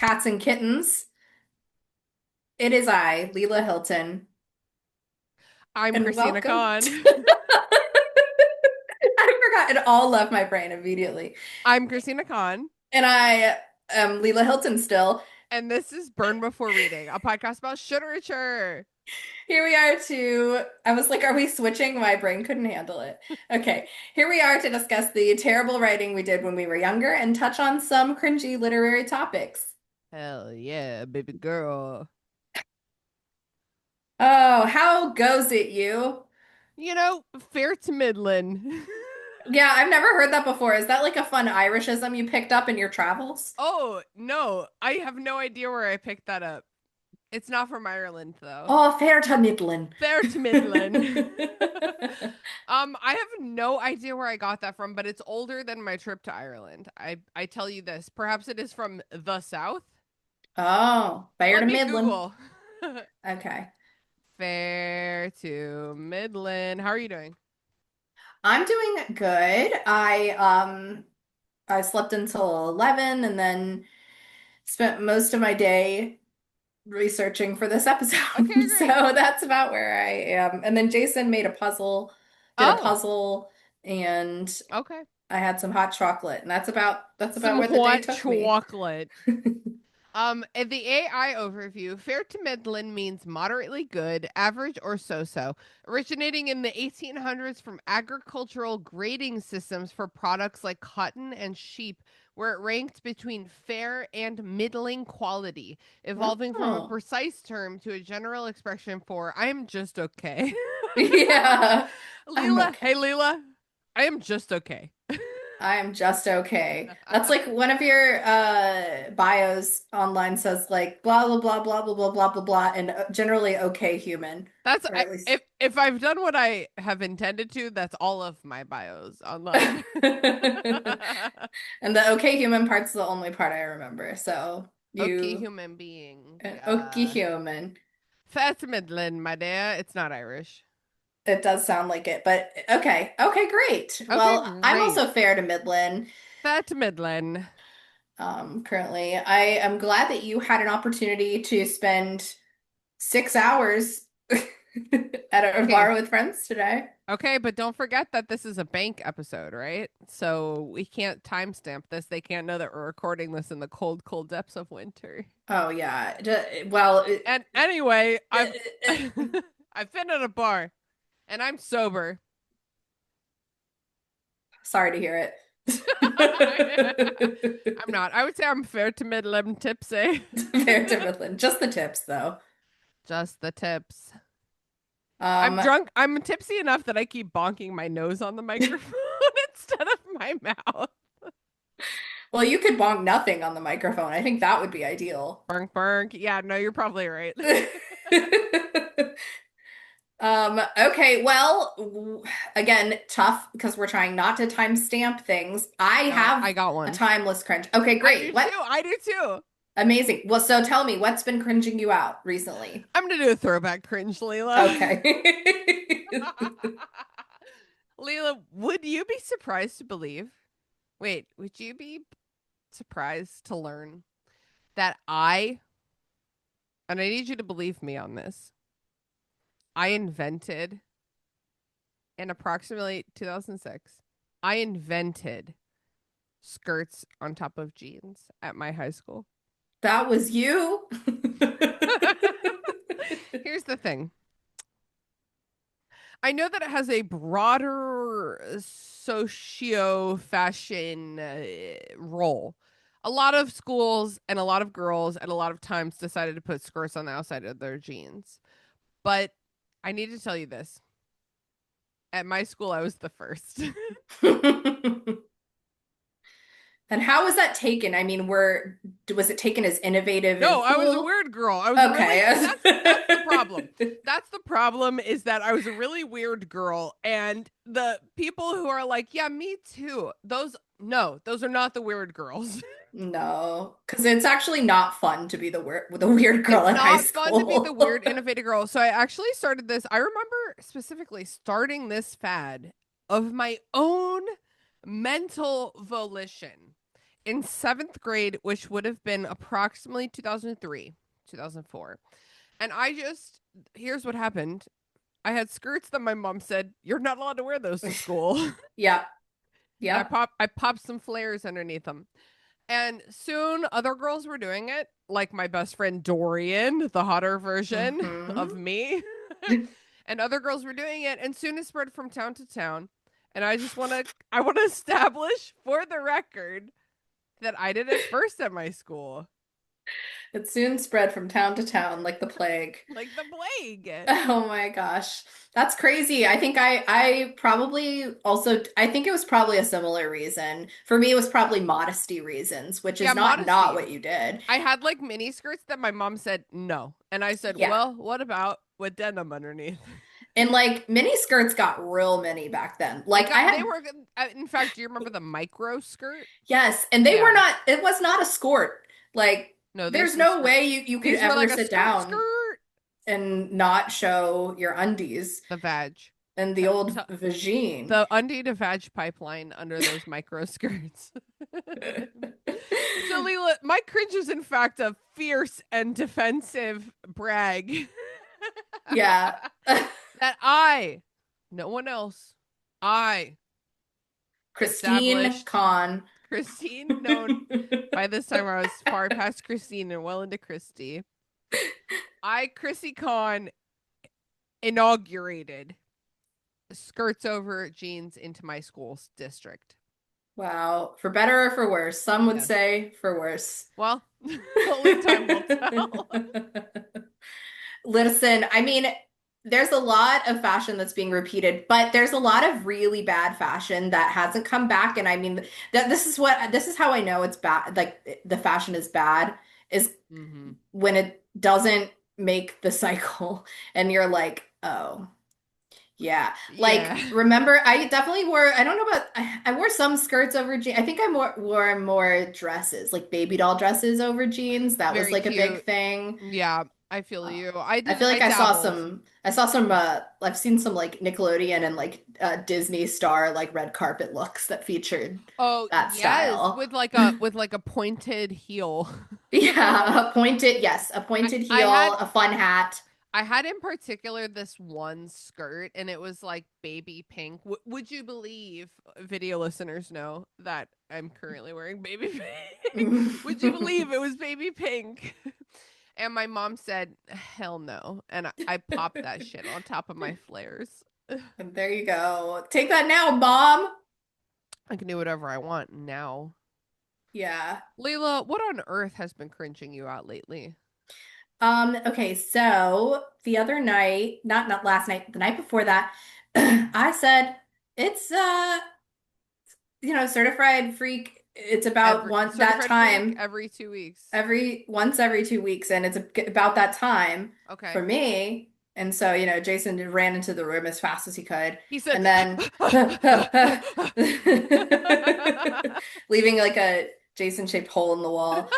cats and kittens. It is I, Leela Hilton, I'm and Christina welcome. Khan. I forgot it all left my brain immediately. I'm Christina Khan, And I am Leela Hilton still. and this is Burn Before Reading, a podcast about literature. Here we are I was like, are we switching? My brain couldn't handle it. Okay, here we are to discuss the terrible writing we did when we were younger and touch on some cringy literary topics. Hell yeah, baby girl. Oh, how goes it, you? You know, fair to Midland. Yeah, I've never heard that before. Is that like a fun Irishism you picked up in your travels? Oh, no, I have no idea where I picked that up. It's not from Ireland, though. Oh, fair to Midland. Fair to Midland. I have no idea where I got that from, but it's older than my trip to Ireland. I tell you this. Perhaps it is from the South. Oh, fair Let to me Midland. Google. Okay. Fair to Midland. How are you doing? I'm doing good. I slept until 11 and then spent most of my day researching for this Okay, episode. So great. that's about where I am. And then Jason did a Oh, puzzle, and okay. I had some hot chocolate, and that's about Some where the day hot took me. chocolate. In the AI overview, fair to Midland means moderately good, average, or so-so, originating in the 1800s from agricultural grading systems for products like cotton and sheep, where it ranked between fair and middling quality, evolving from a Oh, precise term to a general expression for "I am just okay." yeah. I'm Leela, okay. hey Leela, I am just okay. I am just okay. That's like one of your bios online says like blah blah blah blah blah blah blah blah blah and generally okay human, That's or at least if I've done what I have intended to, that's all of my bios online. and the okay human part's the only part I remember. So Okay, you human being. an okay human. Fat Midland, my dear. It's not Irish. It does sound like it, but okay. Okay, great. Okay, Well, I'm great. also fair to Midland. Fat Midland. Currently, I am glad that you had an opportunity to spend 6 hours at a Okay. bar with friends today. Okay, but don't forget that this is a bank episode, right? So we can't timestamp this. They can't know that we're recording this in the cold, cold depths of winter. Oh yeah. Well, And anyway, I've uh, I've been at a bar and I'm sober. sorry to hear it. I'm not. I would say I'm fair to middling tipsy. Fair to Midland. Just the tips, though. Just the tips. I'm Um, drunk. I'm tipsy enough that I keep bonking my nose on the microphone instead of my mouth. well, you could bonk nothing on the microphone. I think that would be ideal. Bonk, bonk. Yeah, no, you're probably right. Okay, well, again, tough because we're trying not to timestamp things. I No, have I got a one. timeless cringe. Okay, I great. do What? too. I do too. Amazing. Well, so tell me, what's been cringing you out recently? I'm gonna do a throwback cringe, Leela. Okay. Leela, would you be surprised to believe? Wait, would you be surprised to learn that and I need you to believe me on this, I invented in approximately 2006, I invented skirts on top of jeans at my high school. That was you? Here's the thing. I know that it has a broader socio fashion role. A lot of schools and a lot of girls at a lot of times decided to put skirts on the outside of their jeans. But I need to tell you this. At my school, I was the first. And how was that taken? I mean, was it taken as innovative No, and I was a cool? weird girl. I was really Okay. that's the problem. That's the problem is that I was a really weird girl and the people who are like, "Yeah, me too." Those no, those are not the weird girls. No, because it's actually not fun to be the weird girl It's in high not fun to be the school. weird innovative girl. So I actually started this. I remember specifically starting this fad of my own mental volition. in 7th grade, which would have been approximately 2003, 2004. And here's what happened. I had skirts that my mom said, "You're not allowed to wear those to school." Yep. And Yep. I popped some flares underneath them. And soon other girls were doing it, like my best friend Dorian, the hotter version Hmm. of me. And other girls were doing it, and soon it spread from town to town. And I want to establish for the record that I did it first at my school. It soon spread from town to town like the plague. Like the plague. Oh my gosh. That's crazy. I probably also I think it was probably a similar reason. For me it was probably modesty reasons, which Yeah, is not modesty. what you did. I had like mini skirts that my mom said no. And I said, Yeah. "Well, what about with denim underneath?" And like mini skirts got real mini back then. Like I They had were in fact, do you remember the micro skirt? yes, and they were Yeah. not it was not a skort. Like No, there's these were no skirt. way you could These were ever like a sit skirt down skirt. and not show your undies The vag. and the To, old to, vagine. the undie to vag pipeline under those micro skirts. So Leela, my cringe is in fact a fierce and defensive brag Yeah. that I, no one else, I Christine established Kahn. Christine, known by this time I was far past Christine and well into Christy. Chrissy Kahn, inaugurated skirts over jeans into my school's district. Wow. For better or for worse. Some would Yes. say for worse. Well, only time will tell. Listen, I mean, there's a lot of fashion that's being repeated, but there's a lot of really bad fashion that hasn't come back. And I mean, that this is how I know it's bad. Like the fashion is bad is Mm-hmm. when it doesn't make the cycle, and you're like, oh. Yeah. Like, Yeah. remember, I definitely wore, I don't know about, I wore some skirts over jeans. I think wore more dresses, like baby doll dresses over jeans. That was Very like a big cute. thing. Yeah, I feel Uh, you. I feel I like dabbled. I've seen some like Nickelodeon and like Disney Star like red carpet looks that featured Oh, that yes, style. with like a pointed heel. Yeah, a pointed I heel, had a fun hat. I had in particular this one skirt, and it was like baby pink. Would you believe, video listeners know that I'm currently wearing baby pink? Would you believe it was baby pink? And my mom said, "Hell no." And I popped that shit on top of my flares. And there you go. Take that now, mom. I can do whatever I want now. Yeah. Layla, what on earth has been cringing you out lately? Okay, so the other night, not last night, the night before that, I said it's certified freak. It's about Every one that certified freak time every 2 weeks. every 2 weeks, and it's about that time for Okay. me. And so, Jason ran into the room as fast as he could, He said, and then leaving like a Jason-shaped hole in the wall.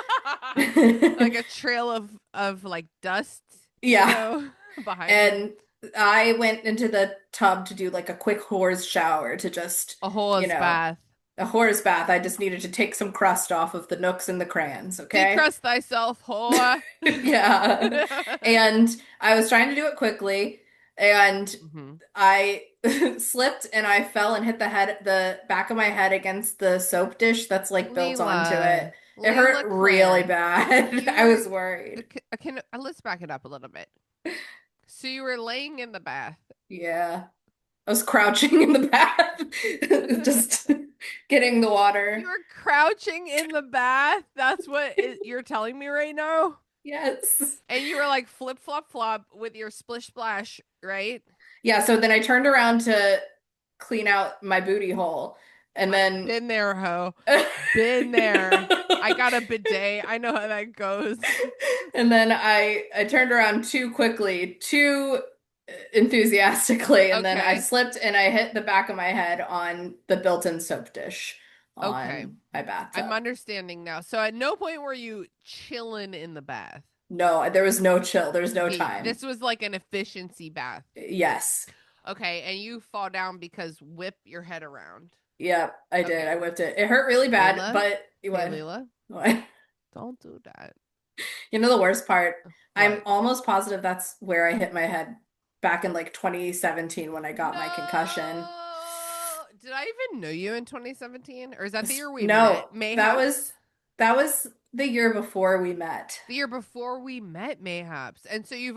like a trail of like dust, Yeah. behind him. And I went into the tub to do like a quick whore's shower to just, A you hole's know, bath. a whore's bath. I just needed to take some crust off of the nooks and the crayons, okay? Decrust thyself, whore. Yeah. And I was trying to do it quickly, and Hmm. I slipped and I fell and hit the back of my head against the soap dish that's like built onto it. Leela, It hurt Leela really Claire, bad. you I were. was worried. Let's back it up a little bit. So you were laying in the bath. Yeah. I was crouching in the bath, just getting the You water. were crouching in the bath. That's what you're telling me right now. Yes. And you were like flip flop flop with your splish splash, right? Yeah, so then I turned around to clean out my booty hole. And I then been there, ho. Been there. I got a bidet. I know how that goes. and then I turned around too quickly, too enthusiastically, and then I Okay. slipped and I hit the back of my head on the built-in soap dish Okay. on my I'm bathtub. understanding now. So at no point were you chilling in the bath. No, there was no chill. There's no Okay, time. this was like an efficiency bath. Yes. Okay, and you fall down because whip your head around. Yep, I did. I Okay. whipped it. It hurt really bad, Layla? but Hey, what? Layla, What? don't do that. You know the worst part? I'm What? almost positive that's where I hit my head back in like 2017 when I got my concussion. No! Did I even know you in 2017? Or is that the year we met, No, mayhaps? that was the year before we met. The year before we met, mayhaps. And so you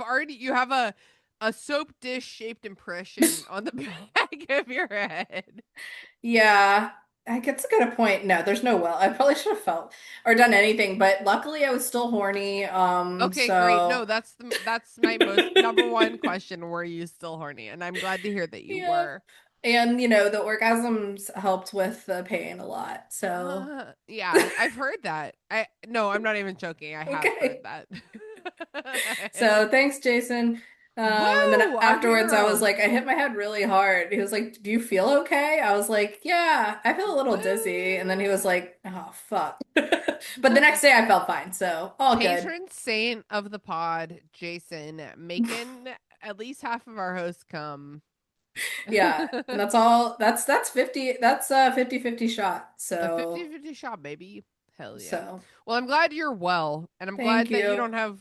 have a soap dish shaped impression on the back of your head. Yeah, I guess a good point. No, there's no well. I probably should have felt or done anything, but luckily I was still horny. Okay, great. No, that's my most number one question. Were you still horny? And I'm glad to hear that you Yeah. were. And the orgasms helped with the pain a lot. So, Yeah, I've heard that. I no, I'm not even joking. I have heard okay. that. So thanks, Jason. And then Woo, our afterwards, I was hero. like, I hit my head really hard. He was like, "Do you feel okay?" I was like, "Yeah, I feel a little dizzy." And then he was Woo. like, "Oh, fuck." But the next day, I felt fine. So all good. Patron saint of the pod, Jason, making at least half of our hosts come. Yeah, and that's all. That's 50. That's a 50-50 shot. A So 50-50 shot, baby. Hell yeah. so Well, I'm glad you're well, and I'm thank glad that you you. don't have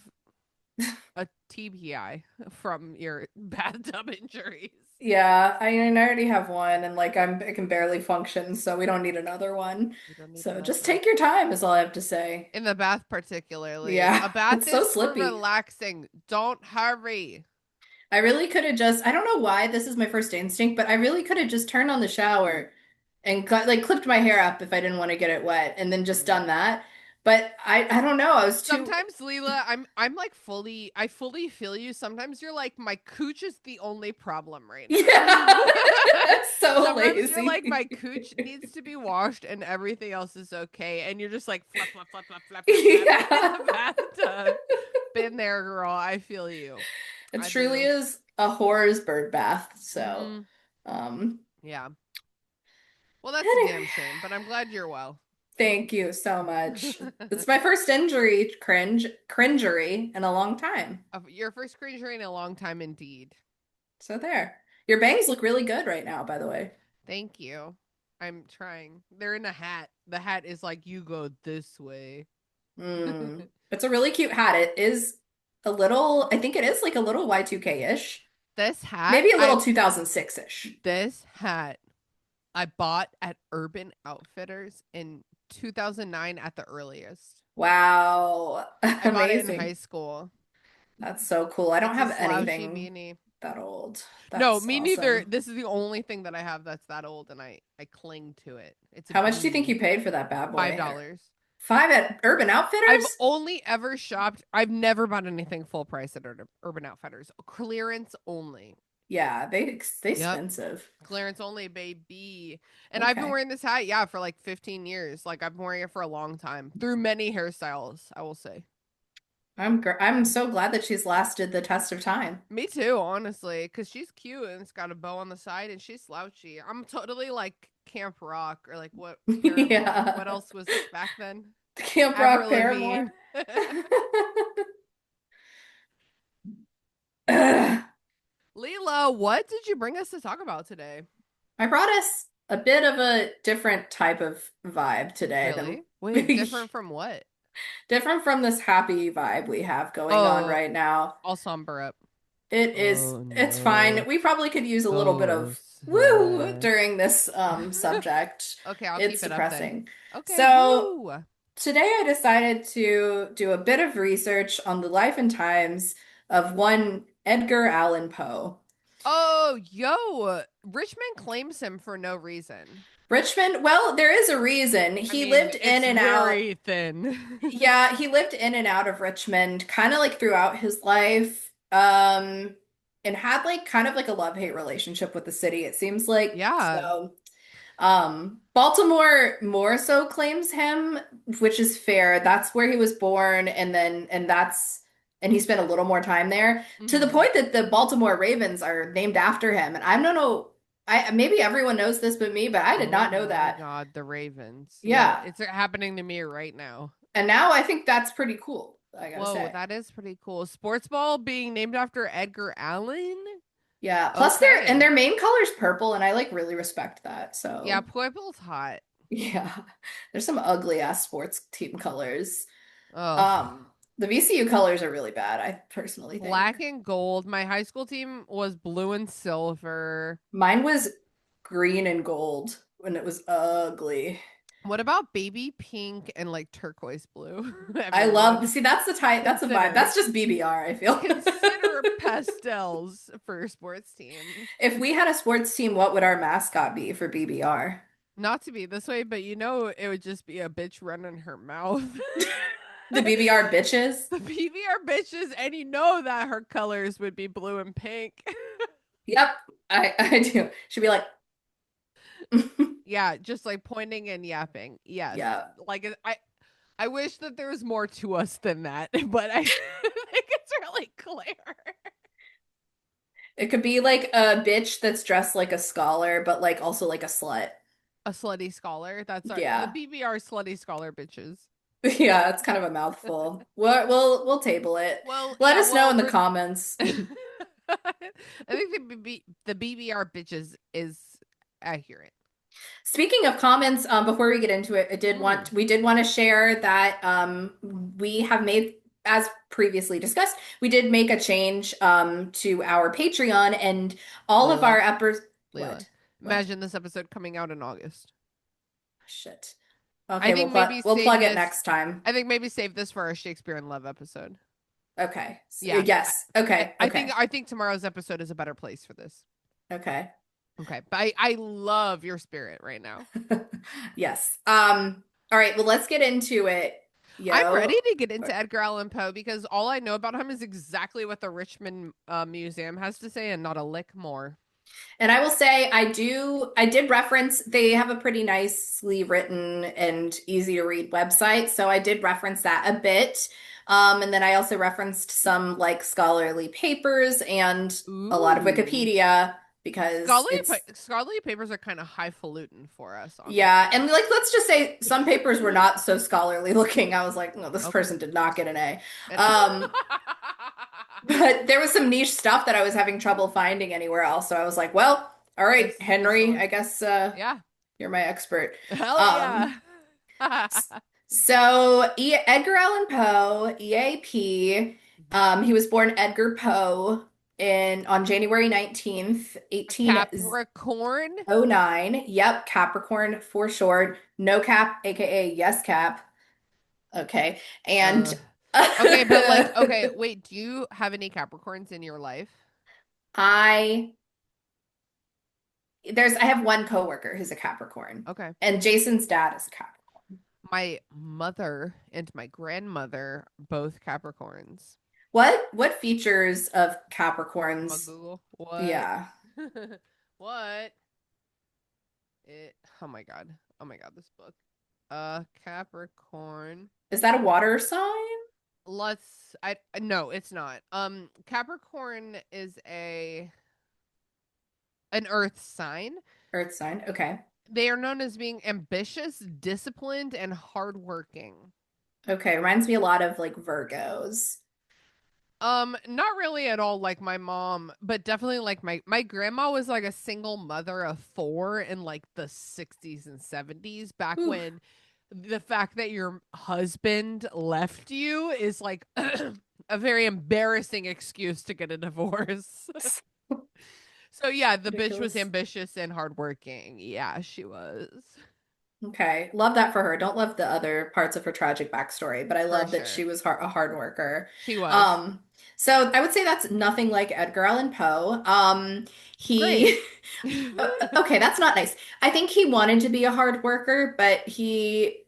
a TBI from your bathtub injuries. Yeah, I already have one, and like I can barely function, so we don't need another one. We don't need So just another. take your time is all I have to say. In the bath, particularly. Yeah, A bath it's so is for slippy. relaxing. Don't hurry. I really could have just, I don't know why this is my first instinct, but I really could have just turned on the shower and got, like clipped my hair up if I didn't want to get it wet and then just Mm. done that. But I don't know. I was too, Sometimes, Leela, I'm like I fully feel you. Sometimes you're like, my cooch is the only problem right now. yeah, so Sometimes you're like, my lazy. cooch needs to be washed and everything else is okay. And you're just like flap, flap, flap, flap, flap, flap, flap in Yeah. the bathtub. Been there, girl. I feel you. It I truly do. is a horror's bird bath. So, Mm-hmm. um, Yeah. Well, that's a anyway, damn shame, but I'm glad you're well. thank you so much. It's my first injury, cringery in a long time. Your first creature in a long time, indeed. So there. Your bangs look really good right now, by the way. Thank you. I'm trying. They're in a hat. The hat is like, you go this way. It's a really cute hat. It is a little, I think it is like a little Y2K-ish. This hat, Maybe a little 2006-ish. this hat I bought at Urban Outfitters in 2009 at the earliest. Wow. I bought it in high Amazing. school. That's so cool. I don't It's a have slouchy anything beanie. that old. No, That's me neither. awesome. This is the only thing that I have that's that old, and I cling to it. It's a How much do you think beanie. you paid for that bad five boy? dollars. Five at Urban I've Outfitters? only ever shopped. I've never bought anything full price at Urban Outfitters. Clearance only. Yeah, they Yep. expensive. Clearance only, baby. And I've been Okay. wearing this hat, yeah, for like 15 years. Like I've been wearing it for a long time through many hairstyles, I will say. I'm so glad that she's lasted the test of time. Me too, honestly, because she's cute and it's got a bow on the side and she's slouchy. I'm totally like Camp Rock or like what Paramore. What Yeah. else was back then? Camp Rock Avril Paramore. Lavigne. I Leela, what did you bring us to talk about today? brought us a bit of a different type of vibe today than Really? Wait, different from what? different from this happy vibe we have going on Oh, right now. I'll somber up. It's Oh it's fine. no. We probably could use a little bit Oh, of woo sad. during this subject. Okay, I'll It's keep it up then. depressing. Okay, So woo. today I decided to do a bit of research on the life and times of one Edgar Allan Poe. Oh, yo. Richmond claims him for no reason. Richmond, well, there is a reason. I He mean, lived in it's and out. very thin. Yeah, he lived in and out of Richmond kind of like throughout his life. And had like kind of like a love-hate relationship with the city, it seems like. Yeah. So, Baltimore more so claims him, which is fair. That's where he was born, and he spent a little more time there to the Hmm. point that the Baltimore Ravens are named after him. And I don't know, I maybe everyone knows this but me, but I did Oh not know my that. God, the Ravens. Yeah, Yeah. it's happening to me right now. And now I think that's pretty cool, I gotta Whoa, say. that is pretty cool. Sports ball being named after Edgar Allen? Yeah. Plus Okay. their main color's purple, and I like really respect that. Yeah, So purple's hot. yeah. There's some ugly ass sports team colors. Ugh. Um, the VCU colors are really bad, I personally think. Black and gold. My high school team was blue and silver. Mine was green and gold when it was ugly. What about baby pink and like turquoise blue? I Everyone love, see, that's the type, that's a vibe. consider That's just BBR, I feel. consider pastels for sports teams. If we had a sports team, what would our mascot be for BBR? Not to be this way, but it would just be a bitch running her mouth. The BBR bitches? The PBR bitches, and you know that her colors would be blue and pink. Yep, I do. She'd be like, Yeah, just like pointing and yapping. Yes. yeah. Like I wish that there was more to us than that, but I think it's really clear. It could be like a bitch that's dressed like a scholar, but like also like a slut. A slutty scholar. That's the Yeah. BBR slutty scholar bitches. Yeah, it's kind of a mouthful. We'll table it. Well, Let yeah, us know well, in the comments. I think the BBR bitches is accurate. Speaking of comments, before we get into it, Mm, we did want to share that we have made, as previously discussed, we did make a change to our Patreon, and all of Layla, our episodes. Layla. What? Imagine this episode coming out in August. Shit. I Okay, think maybe we'll save plug it this. next time. I think maybe save this for our Shakespeare in Love episode. Okay. Yeah. Yes. Okay. Okay. I think tomorrow's episode is a better place for this. Okay. Okay. But I love your spirit right now. Yes. All right, well, let's get into it, I'm ready yo. to get into Edgar Allan Poe because all I know about him is exactly what the Richmond Museum has to say and not a lick more. And I will say, I did reference, they have a pretty nicely written and easy to read website. So I did reference that a bit. And then I also referenced some like scholarly papers and a lot of Ooh. Wikipedia because it's, Scholarly papers are kind of highfalutin for us, yeah. honestly. And like, let's just say some papers were not so scholarly looking. I was like, no, this Okay. person did not get an A. And Um, but there was some niche stuff that I was having trouble finding anywhere else. So I was like, well, all right, this Henry, one. I guess Yeah. you're my expert. Hell Um, yeah. Edgar Allan Poe, EAP, he was born Edgar Poe in on January 19th, Capricorn. 1809. Yep, Capricorn for short. No cap, aka yes cap. Okay. And Uh okay, but like okay, wait, do you have any Capricorns in your life? I I have one coworker who's a Capricorn, Okay. and Jason's dad is a Capricorn. My mother and my grandmother both Capricorns. What features of I'm a Capricorns? Google. What? Yeah. What? It Oh my god. Oh my god, this book. Capricorn. Is that a water sign? Let's I No, it's not. Capricorn is a an earth sign. Earth sign. Okay. They are known as being ambitious, disciplined, and hardworking. Okay. Reminds me a lot of like Virgos. Not really at all like my mom, but definitely like my grandma was like a single mother of four in like the 60s and 70s, back Ooh. when the fact that your husband left you is like a very embarrassing excuse to get a divorce. So yeah, the bitch was Ridiculous. ambitious and hardworking. Yeah, she was. Okay. Love that for her. Don't love the other parts of her tragic backstory, but I For love that sure. she was a hard worker. She was. Um, so I would say that's nothing like Edgar Allan Poe. Great. He okay, that's not nice. I think he wanted to be a hard worker, but he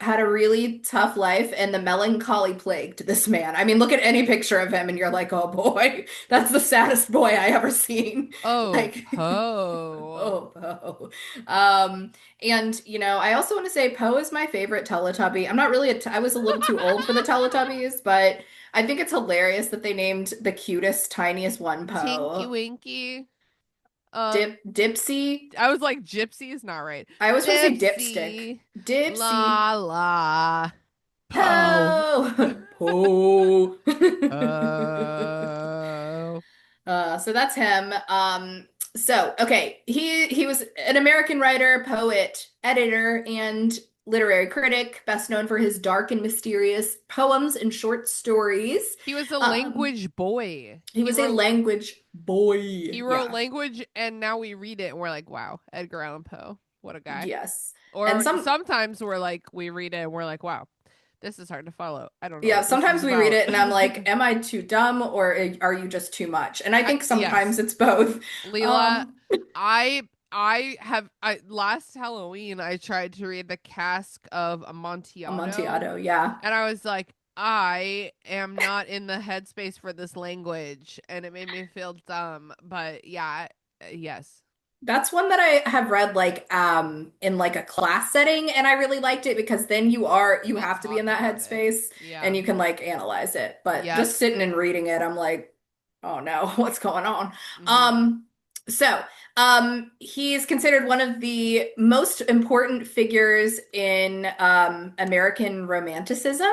had a really tough life, and the melancholy plagued this man. I mean, look at any picture of him, and you're like, oh boy, that's the saddest boy I ever seen. Oh, Like, Poe. oh, Poe. And I also want to say Poe is my favorite Teletubby. I'm not really I was a little too old for the Teletubbies, but I think it's hilarious that they named the cutest, tiniest one Tinky Poe. Winky. Um, Dipsy. I was like, Gypsy is not right. I always want to say dipstick. Dipsy. Dipsy. La la. Poe. Poe. Poe. Oh. So that's him. So okay, he was an American writer, poet, editor, and literary critic, best known for his dark and mysterious poems and short stories. He was a Um, language boy. he was a language boy. He wrote Yeah. language, and now we read it and we're like, wow, Edgar Allan Poe, what a guy. Yes. And Or sometimes we're like, we read it and we're like, wow, this is hard to follow. I don't know yeah, what this is sometimes we read about. it and I'm like, am I too dumb or are you just too much? And I think sometimes Yes, it's both. Leela, Um, I last Halloween I tried to read the Cask of Amontillado, Amontillado, yeah. and I was like, I am not in the headspace for this language, and it made me feel dumb. But yeah, yes, That's one that I have read like in like a class setting and I really liked it because then you we have to be in talk that about it. headspace and Yeah. you can like analyze it. But Yep. just sitting and reading it, I'm like, oh no, what's going on? Hmm. Um so he's considered one of the most important figures in American Romanticism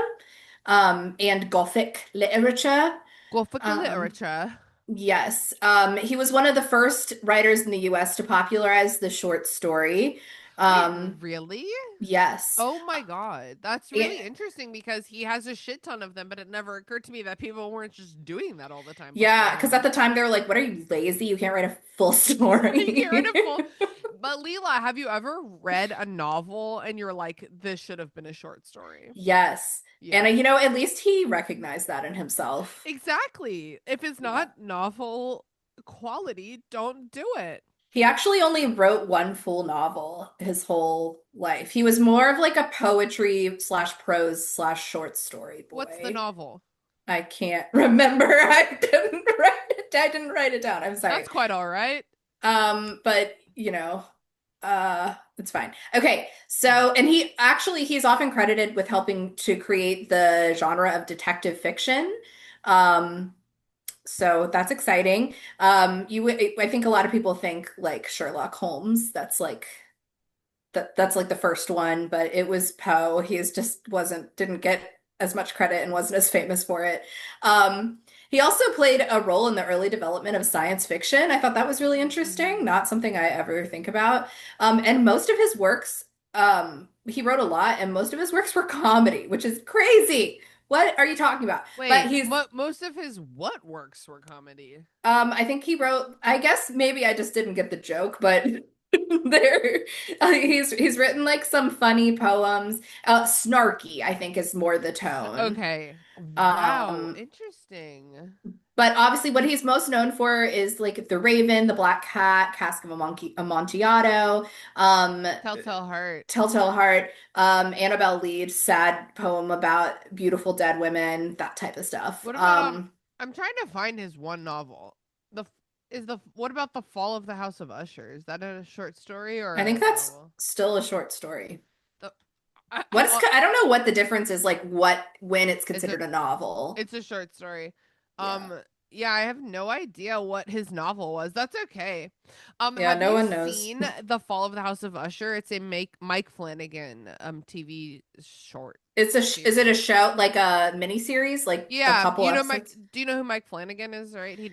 and Gothic literature. Gothic Um literature. Yes. He was one of the first writers in the US to popularize the short story. Wait, Um, really? yes. Oh my God. That's Yeah, really interesting because he has a shit ton of them, but it never occurred to me that people weren't just doing that all the time before yeah, because at him. the time they were like, "What are you lazy? You can't write a full You're in story." a full. But Leela, have you ever read a novel and you're like, this should have been a short story? Yes. And Yeah. at least he recognized that in himself. Exactly. If it's Yeah. not novel quality, don't do it. He actually only wrote one full novel his whole life. He was more of like a poetry slash prose slash short story What's the boy. novel? I can't remember. I didn't write it down. I'm sorry. That's quite all right. But it's fine. Okay. So, and he's often credited with helping to create the genre of detective fiction. Um, so that's exciting. I think a lot of people think like Sherlock Holmes. That's like the first one, but it was Poe. He's just didn't get as much credit and wasn't as famous for it. He also played a role in the early development of science fiction. I thought that was really interesting, Mhm. not something I ever think about. And most of his works, he wrote a lot, and most of his works were comedy, which is crazy. What are you talking about? But Wait, most of his what works were comedy? I think he wrote, I guess maybe I just didn't get the joke, but there he's written like some funny poems. Snarky, I think is more the tone. Okay. Wow, Um, interesting. but obviously what he's most known for is like The Raven, The Black Cat, Cask of Amontillado, um, Telltale Heart. Telltale Heart, Annabelle Lee, sad poem about beautiful dead women, that type of stuff. What about I'm trying to find his one novel. The is the what about The Fall of the House of Usher? Is that a short story or I a think that's novel? still a short story. The I don't know what the difference is like when it's it's a considered a novel. it's a short story. Yeah. Um yeah, I have no idea what his novel was. That's okay. Yeah, Have no you one knows. seen The Fall of the House of Usher? It's a Mike Flanagan TV short Is it a series. show like a mini series, like a Yeah, couple you know Mike. episodes? Do you know who Mike Flanagan is? Right, he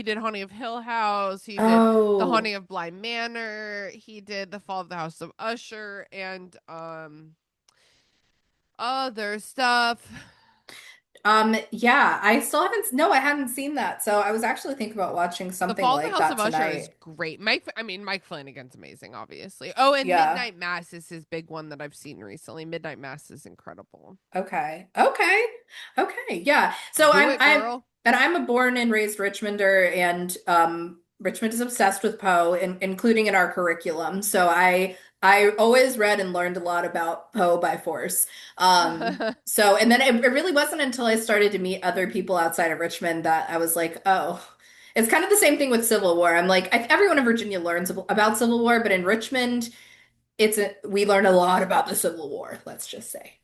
did Haunting of Hill House. He did The Oh, Haunting of Bly Manor. He did The Fall of the House of Usher and other stuff. yeah, I still haven't, no, I hadn't seen that. So I was actually thinking about watching The something Fall of the like House that of Usher is tonight. great. Mike Flanagan's amazing, obviously. Oh, and Yeah. Midnight Mass is his big one that I've seen recently. Midnight Mass is incredible. Okay. Okay. Okay. Yeah. So Do it, girl. I'm a born and raised Richmonder and Richmond is obsessed with Poe including in our curriculum. So I always read and learned a lot about Poe by force. So and then it really wasn't until I started to meet other people outside of Richmond that I was like, oh, it's kind of the same thing with Civil War. I'm like, everyone in Virginia learns about Civil War, but in Richmond, we learn a lot about the Civil War, let's just say.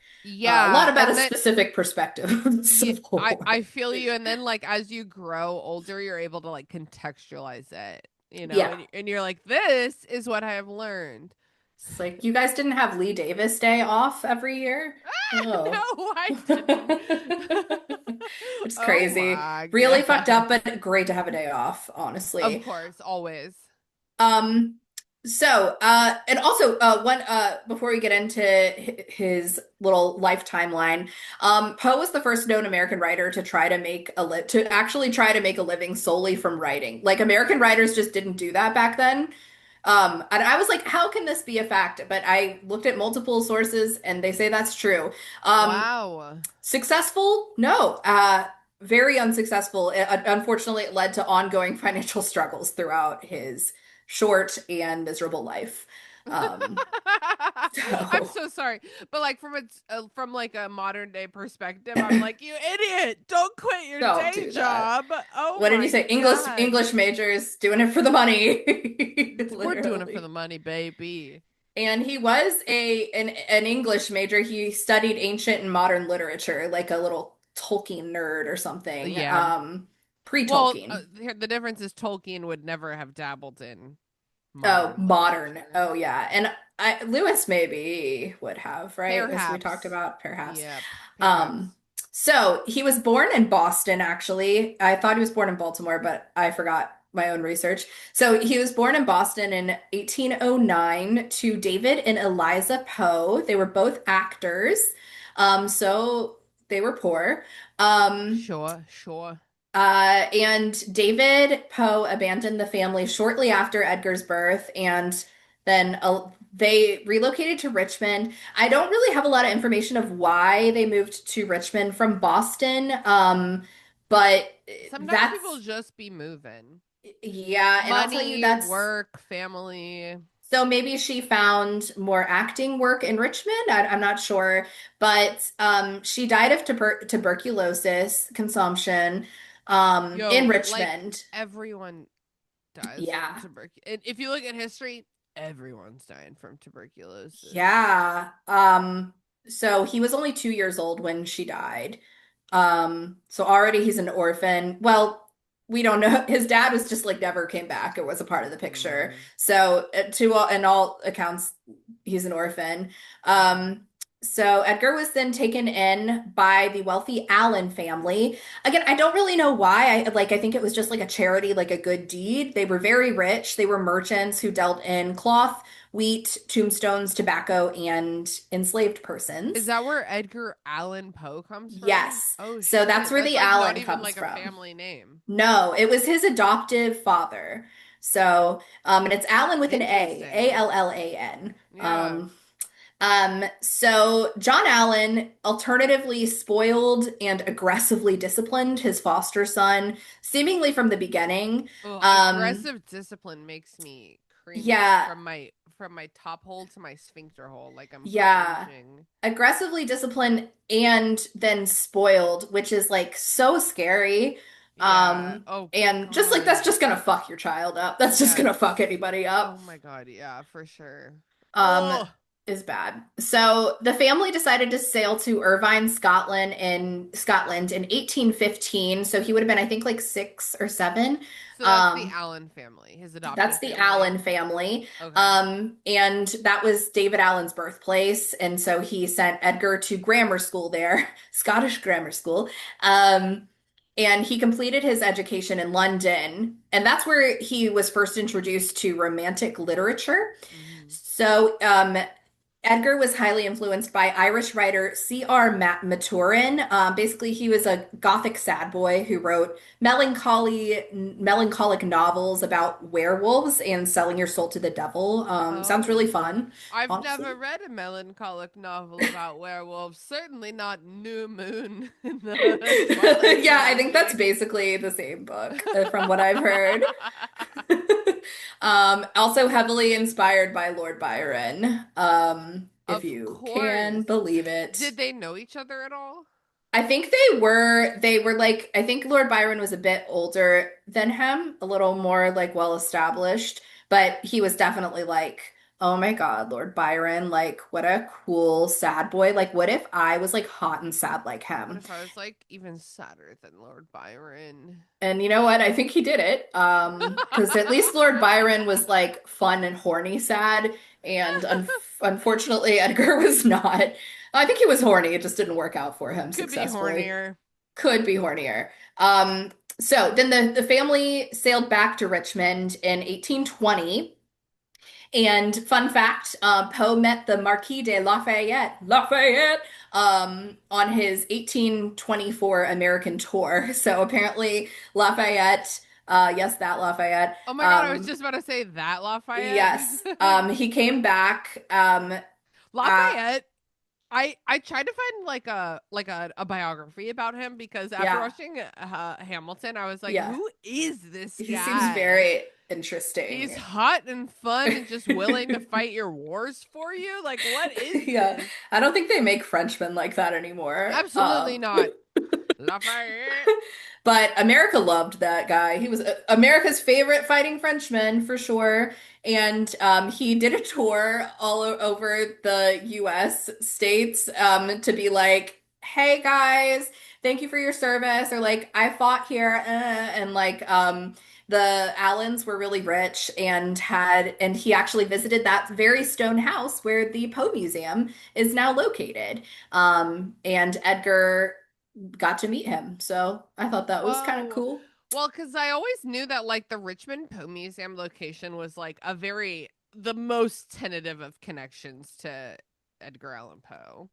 A lot Yeah, about a and then specific perspective of the yeah, Civil I War. feel you. And then like as you grow older, you're able to like contextualize it, Yeah. and you're like, this is what I have learned. It's like you guys didn't have Lee Davis Day off every year? No, Oh. I didn't. which is Oh crazy. my Really fucked God. up, but great to have a day off, Of honestly. course, always. Um, and also, one, before we get into his little life timeline, Poe was the first known American writer to try to make to actually try to make a living solely from writing. Like, American writers just didn't do that back then. And I was like, how can this be a fact? But I looked at multiple sources and they say that's true. Um, Wow. Successful? No. Very unsuccessful. Unfortunately, it led to ongoing financial struggles throughout his short and miserable life. Um, I'm so, so sorry, but like from like a modern day perspective, I'm like, you idiot! Don't quit your don't day do that. job. Oh What did you my say? God. English majors doing it for the money, We're doing it for the literally. money, baby. And he was an English major. He studied ancient and modern literature, like a little Tolkien nerd or something. Yeah. Well, Pre-Tolkien. the difference is Tolkien would never have dabbled in Oh, modern modern. literature. Oh, yeah. And Lewis maybe would have, right? As we talked Perhaps. about, perhaps. Yep, Um, perhaps. so he was born in Boston, actually. I thought he was born in Baltimore, but I forgot my own research. So he was born in Boston in 1809 to David and Eliza Poe. They were both actors. So they were poor. Um, Sure, sure. and David Poe abandoned the family shortly after Edgar's birth, and then they relocated to Richmond. I don't really have a lot of information of why they moved to Richmond from Boston, but Sometimes people that's, just be moving. yeah, and I'll tell you Money, that's work, family. so maybe she found more acting work in Richmond. I'm not sure, but she died of tuberculosis consumption in Yo, like Richmond. everyone dies from Yeah. tuberculosis. If you look at history, everyone's dying from tuberculosis. Yeah. So he was only 2 years old when she died. So already he's an orphan. Well, we don't know. His dad was just like never came back. It was a part of the picture. Mm, So in all accounts, he's an orphan. mhm. Um, so Edgar was then taken in by the wealthy Allen family. Again, I don't really know why. I think it was just like a charity, like a good deed. They were very rich. They were merchants who dealt in cloth, wheat, tombstones, tobacco, and enslaved Is persons. that where Edgar Allan Poe comes from? Yes. Oh So that's shit. where That's the like not Allen even comes like a from. family name. No, it was his adoptive father. So, and it's Allen with an A, Interesting. Allan. Yeah. So John Allen alternatively spoiled and aggressively disciplined his foster son, seemingly from the beginning. Oh, Um, aggressive discipline makes me cringe yeah, from my top hole to my sphincter hole. Like I'm yeah. cringing. Aggressively disciplined and then spoiled, which is like so scary. Yeah. Oh And just like that's God. just gonna fuck your child up. That's just gonna Yes. fuck anybody Oh up. my God. Yeah, for sure. Um, Oh, is bad. So the family decided to sail to Irvine, Scotland in 1815. So he would have been, I think, like 6 or 7. so that's the Um, Allen family, his that's adoptive the family. Allen family. Okay. And that was David Allen's birthplace. And so he sent Edgar to grammar school there, Scottish grammar school. Um, and he completed his education in London. And that's where he was first introduced to romantic literature. Hmm. So, Edgar was highly influenced by Irish writer C.R. Maturin. Basically, he was a gothic sad boy who wrote melancholic novels about werewolves and selling your soul to the devil. Sounds really Oh. fun, I've never honestly. read a melancholic novel about werewolves. Certainly not New Moon in the Twilight Yeah, I think that's trilogy. basically the same book, from what I've heard. Also heavily inspired by Lord Byron, if Of you can course. believe it. Did they know each other at all? I think they were like, I think Lord Byron was a bit older than him, a little more like well established, but he was definitely like, oh my God, Lord Byron, like what a cool sad boy. Like what if I was like hot and sad like What him? if I was like even sadder than Lord Byron? And you know what? I think he did it. Because at least Lord Byron was like fun and horny sad, and unfortunately Edgar was not. I think he was horny, it just didn't work out for him Could be successfully. hornier. Could be hornier. So then the family sailed back to Richmond in 1820. And fun fact, Poe met the Marquis de Lafayette, on his 1824 American tour. So apparently Lafayette, yes, that Lafayette, Oh my God, I was just about to say that Lafayette. yes, he came back, uh, Lafayette. I tried to find like a biography about him because after yeah, watching Hamilton, I was like, yeah, who is this he seems guy? very He's interesting. hot and fun and just willing to fight your wars for you. Like, what is Yeah, this? I don't think they make Frenchmen like that anymore. Absolutely not. Lafayette. But America loved that guy. He was America's favorite fighting Frenchman for sure. And he did a tour over the US states, to be like, hey guys, thank you for your service. Or like, I fought here. And like, the Allens were really rich and he actually visited that very stone house where the Poe Museum is now located. And Edgar got to meet him. So I thought that was kind of Whoa. cool. Well, because I always knew that like the Richmond Poe Museum location was like the most tentative of connections to Edgar Allan Poe.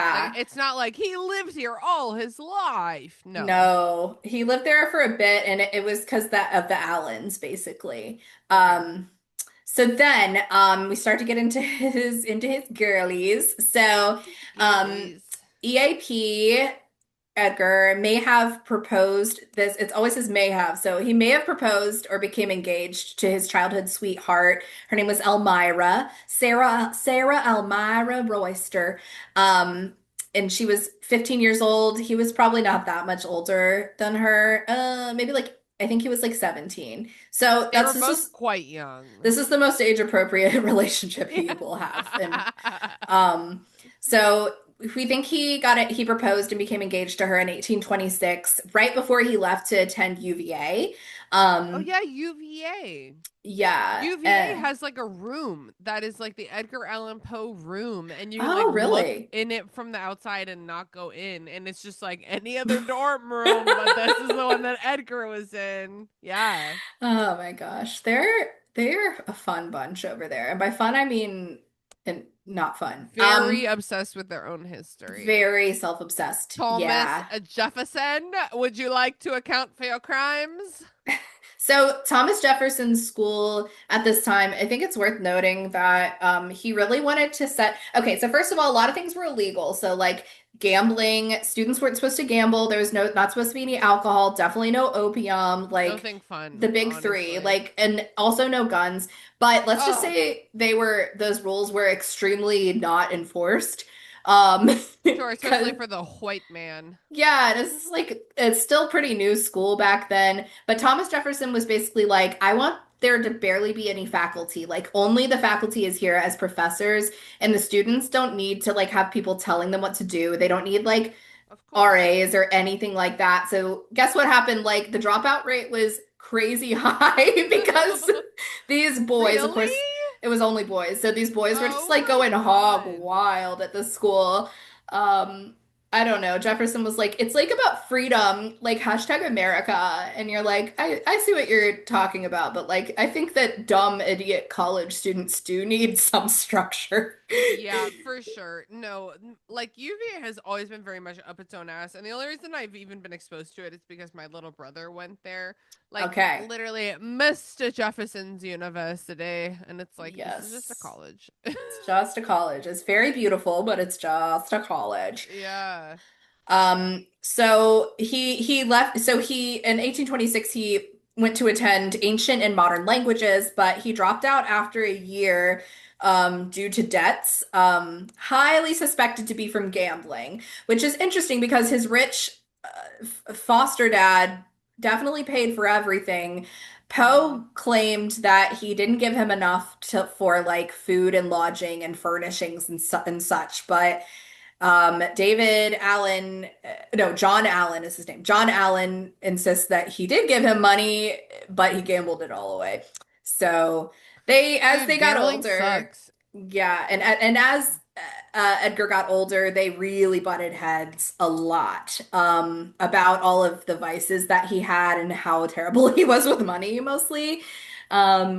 Like Yeah. it's not like he lived here all his life. No. No, he lived there for a bit and it was because that of the Allens, basically. Okay. Um, so then we start to get into his girlies. So um Girlies. EAP Edgar may have proposed this. It's always his may have. So he may have proposed or became engaged to his childhood sweetheart. Her name was Elmira, Sarah Elmira Royster. Um, and she was 15 years old. He was probably not that much older than her. Maybe like I think he was like 17. So They that's were both quite young. this is the most age appropriate relationship he will have. And um, so we think he got it, he proposed and became engaged to her in 1826, right before he left to attend UVA. Oh Um, yeah, UVA. yeah. UVA has like a room that is like the Edgar Allan Poe room, and you can like Oh, look really? in it from the outside and not go in, and it's just like any other dorm room, but this is the one that Edgar was in. Yeah, Oh my gosh. They're a fun bunch over there. And by fun I mean and not fun. very obsessed with their own history. Very self-obsessed. Thomas Yeah. Jefferson, would you like to account for your crimes? So Thomas Jefferson's school at this time, I think it's worth noting that he really wanted to set. Okay, so first of all, a lot of things were illegal. So like gambling, students weren't supposed to gamble. There was no not supposed to be any alcohol. Definitely no opium. Like Nothing the fun, big three. honestly. Like and also no guns. But let's just Oh, say those rules were extremely not enforced. sure, especially Because for the white man. yeah, this is like it's still pretty new school back then, but Thomas Jefferson was basically like, I want there to barely be any faculty. Like only the faculty is here as professors, and the students don't need to like have people telling them what to do. They don't need like Of course. RAs or anything like that. So guess what happened? Like the dropout rate was crazy high because these boys, of Really? course, it was only boys. So these boys were just Oh like my going hog God. wild at the school. Um, I don't know. Jefferson was like, it's like about freedom, like hashtag America. And you're like, I see what you're talking about, but like, I think that dumb idiot college students do need some structure. Yeah, for sure. No, like UVA has always been very much up its own ass, and the only reason I've even been exposed to it is because my little brother went there, like Okay. literally Mr. Jefferson's University, and it's like this is just a Yes. college. It's just a college. It's very beautiful, but it's just a college. Yeah. So he left. So he in 1826 he went to attend ancient and modern languages, but he dropped out after a year due to debts, highly suspected to be from gambling, which is interesting because his rich foster dad definitely paid for everything. Mm-hmm. Poe claimed that he didn't give him enough for like food and lodging and furnishings and such, but David Allen, no, John Allen is his name. John Allen insists that he did give him money, but he gambled it all away. So as Dude, they got gambling older, sucks. yeah, and as Edgar got older, they really butted heads a lot about all of the vices that he had and how terrible he was with money, mostly.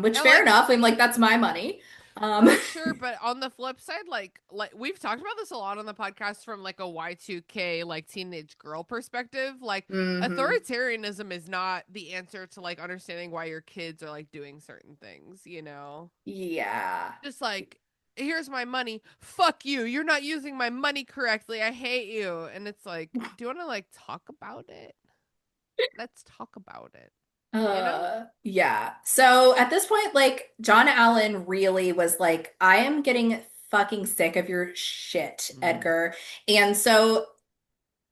Which And fair like enough. I'm like, that's my money. Um, for sure, but on the flip side, like we've talked about this a lot on the podcast from like a Y2K like teenage girl perspective. Like mhm. authoritarianism is not the answer to like understanding why your kids are like doing certain things, you know? Yeah. Just like here's my money. Fuck you. You're not using my money correctly. I hate you. And it's like, do you want to like talk about it? Let's talk about it. You know? Yeah. So at this point, like, John Allen really was like, I am getting fucking sick of your shit, Mm. Edgar. And so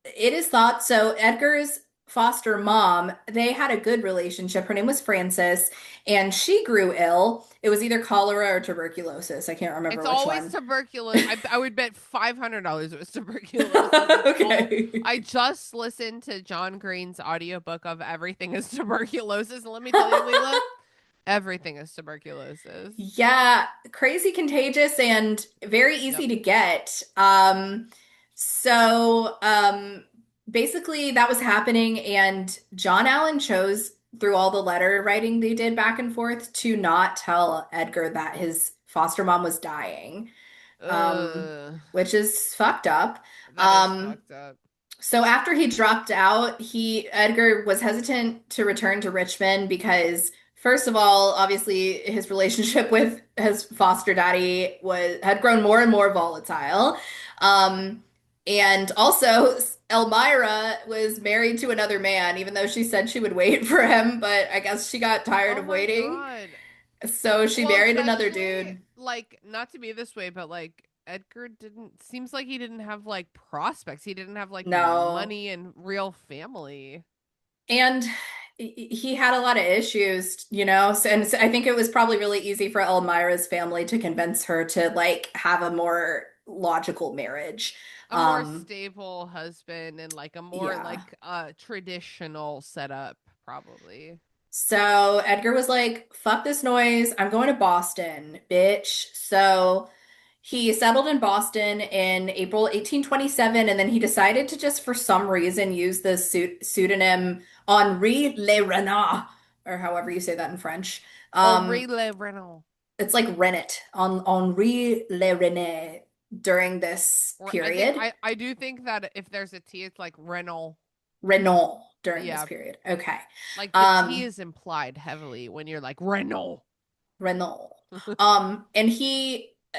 it is thought so. Edgar's foster mom, they had a good relationship. Her name was Frances, and she grew ill. It was either cholera or tuberculosis. I can't It's remember which always one. tuberculosis. I would bet $500 it was tuberculosis. It's all. Okay. I just listened to John Green's audiobook of Everything is Tuberculosis. And let me tell you, Leela, everything is tuberculosis. Yeah, crazy contagious and very Yep. easy to get. So basically that was happening, and John Allen chose through all the letter writing they did back and forth to not tell Edgar that his foster mom was dying, Ugh. which is fucked up. That is Um, fucked up. so after he dropped out, Edgar was hesitant to return to Richmond because first of all, obviously his relationship with his foster daddy was had grown more and more volatile. Um, and also Elmira was married to another man, even though she said she would wait for him, but I guess she got tired Oh of my waiting. God. So she Well, married another especially dude. like not to be this way, but like Edgar didn't seems like he didn't have like prospects. He didn't have like No. money and real family. And he had a lot of issues, you know. So I think it was probably really easy for Elmira's family to convince her to like have a more logical marriage. A more Um, stable husband and like a more yeah. like traditional setup probably. So Edgar was like, fuck this noise. I'm going to Boston, bitch. So he settled in Boston in April 1827, and then he decided to just, for some reason, use the pseudonym Henri Le Renard, or however you say that in French. Henri Um, Le Renal. it's like Rennet, on Henri Le Rene during this Or I think period. I do think that if there's a T, it's like Renal. Renault during this Yeah, period. Okay. like the T Um, is implied heavily when you're like Renal. Renault. And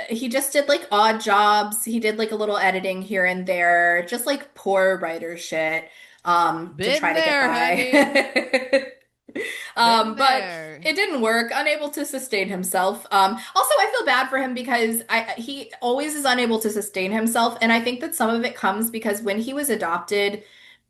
he just did like odd jobs. He did like a little editing here and there, just like poor writer shit, to try Been to get there, honey. by. Been But there. it didn't work, unable to sustain himself. Also, I feel bad for him because he always is unable to sustain himself, and I think that some of it comes because when he was adopted,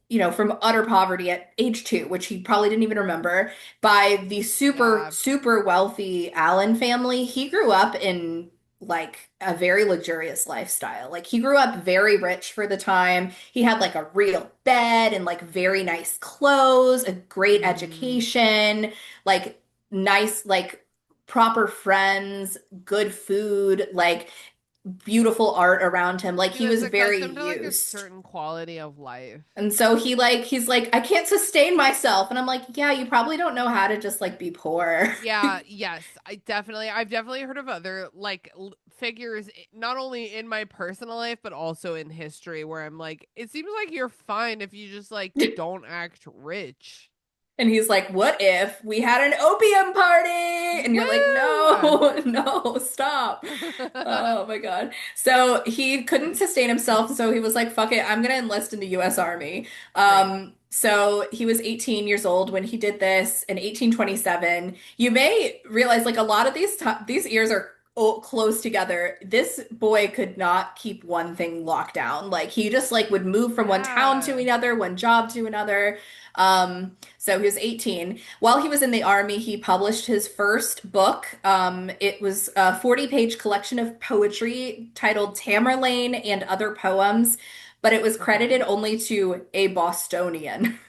you know, from utter poverty at age 2, which he probably didn't even remember, by the super, Yeah. super wealthy Allen family. He grew up in like a very luxurious lifestyle. Like he grew up very rich for the time. He had like a real bed and like very nice clothes, a great Mm-hmm. education, like nice, like proper friends, good food, like beautiful art around him. Like He he was was very accustomed to like a used. certain quality of life. And so he's like, I can't sustain myself. And I'm like, yeah, you probably don't know how to just like be poor. Yeah, yes, I've definitely heard of other like figures, not only in my personal life but also in history, where I'm like, it seems like you're fine if you just like don't act rich. And he's like, what if we had an opium party? And you're like, Woo! no, no, stop. Oh my God. So he couldn't sustain himself. So he was like, fuck it, I'm gonna enlist in the US Army. Great. So he was 18 years old when he did this in 1827. You may realize like a lot of these years are close together. This boy could not keep one thing locked down. Like he just like would move from one town to Yeah. another, one job to another. So he was 18. While he was in the army, he published his first book. It was a 40-page collection of poetry titled Tamerlane and Other Poems, but it was Okay. credited only to a Bostonian.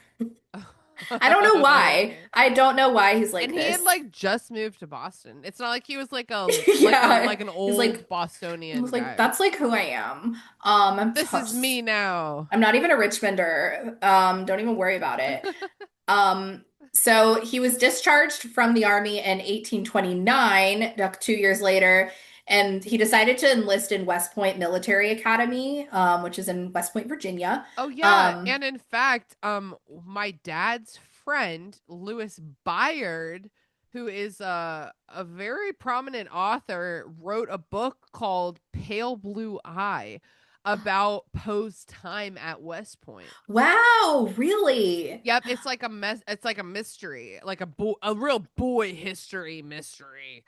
I don't know why. Okay. I don't know why he's And like he had this. like just moved to Boston. It's not like he was Yeah. like an He's old like, I Bostonian was like, guy. that's like who I am. This is me now. I'm not even a Richmonder. Don't even worry about it. Um, so he was discharged from the army in 1829, like 2 years later, and he decided to enlist in West Point Military Academy, which is in West Point, Virginia. Oh yeah, Um, and in fact, my dad's friend Lewis Byard, who is a very prominent author, wrote a book called Pale Blue Eye about Poe's time at West Point. wow, really? Yep, it's like a mess. It's like a mystery, like a real boy history mystery.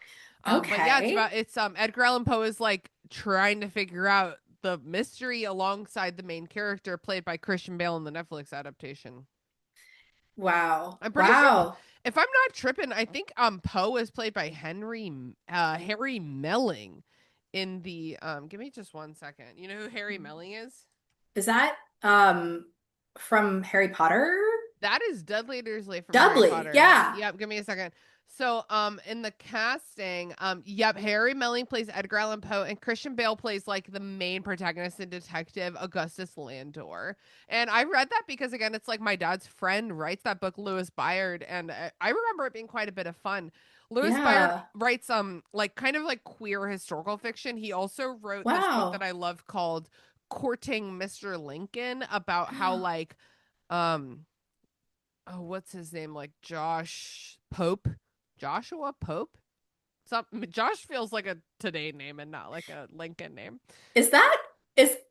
But yeah, Okay. it's Edgar Allan Poe is like trying to figure out the mystery alongside the main character played by Christian Bale in the Netflix adaptation. Wow. I'm pretty sure Wow. if I'm not tripping, I think Poe is played by Harry Melling in the give me just 1 second. You know who Harry Melling is? Is that from Harry Potter? That is Dudley Dursley from Harry Dudley. Potter. Yeah. Yep, give me a second. So, in the casting, yep, Harry Melling plays Edgar Allan Poe, and Christian Bale plays like the main protagonist and detective Augustus Landor. And I read that because again, it's like my dad's friend writes that book, Lewis Byard, and I remember it being quite a bit of fun. Lewis Byard Yeah. writes like kind of like queer historical fiction. He also wrote this book that Wow. I love called Courting Mr. Lincoln about how like um oh, what's his name? Like Joshua Pope. Some Josh feels like a today name and not like a Lincoln name. Is that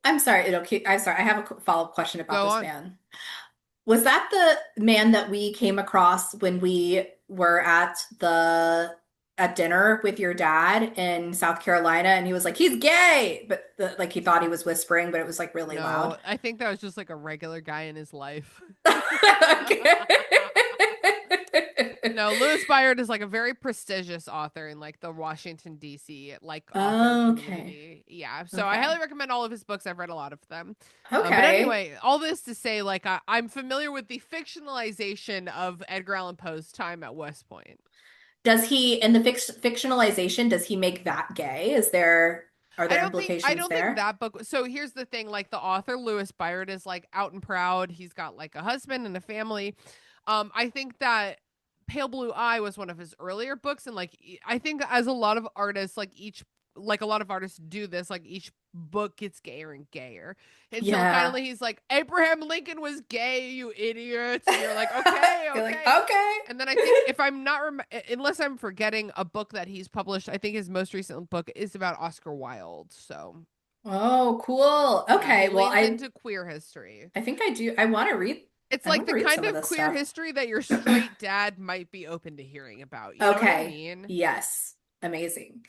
I'm sorry, I'm sorry. I have a follow-up question about Go this on. man. Was that the man that we came across when we were at dinner with your dad in South Carolina and he was like, he's gay, but like he thought he was whispering, but it was like really loud. No, I think that was just like a regular guy in his life. No, Lewis Byard is like a very prestigious author in like the Washington D.C. like author Okay. community. Yeah, so I highly Okay. recommend all of his books. I've read a lot of them. But Okay. anyway, all this to say, like I'm familiar with the fictionalization of Edgar Allan Poe's time at West Point. Does he, in the fictionalization, does he make that gay? Are there I implications don't think there? that book. So here's the thing: like the author Lewis Byard is like out and proud. He's got like a husband and a family. I think that Pale Blue Eye was one of his earlier books, and like I think as a lot of artists, like a lot of artists do this, like each book gets gayer and gayer. And so Yeah. finally he's like, Abraham Lincoln was gay, you idiots. And you're like, okay, You're like, okay. okay. And then I think if I'm not unless I'm forgetting a book that he's published, I think his most recent book is about Oscar Wilde. So Oh, cool. yeah, he Okay. Well, leans into queer history. I think I do. I want to read. It's I like want to the read kind some of of this queer stuff. history that your straight dad might be open to hearing about. You know what I Okay. mean? Yes. Amazing.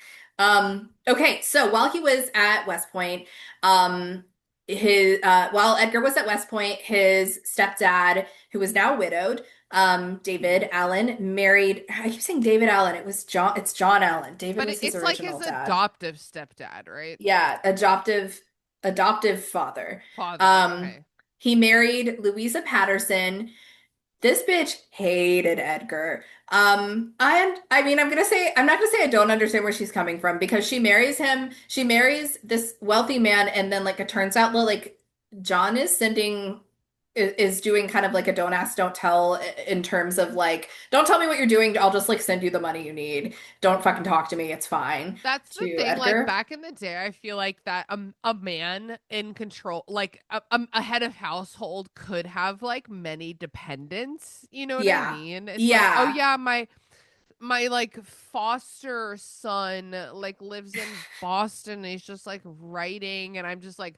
Okay, so while he was at West Point, while Edgar was at West Point, his stepdad, who was now widowed, David Allen, married, I keep saying David Allen. It's John Allen. David But was his it's like original his dad. adoptive stepdad, right? Yeah, adoptive father. Father. Um, Okay. he married Louisa Patterson. This bitch hated Edgar. I mean, I'm not gonna say I don't understand where she's coming from because she marries this wealthy man, and then like it turns out like John is doing kind of like a don't ask, don't tell in terms of like, don't tell me what you're doing, I'll just like send you the money you need. Don't fucking talk to me, it's fine. That's the To thing. Like Edgar. back in the day, I feel like that a man in control, like a head of household, could have like many dependents. You know what I Yeah. mean? It's like, oh Yeah. yeah, my like foster son like lives in Boston. And he's just like writing, and I'm just like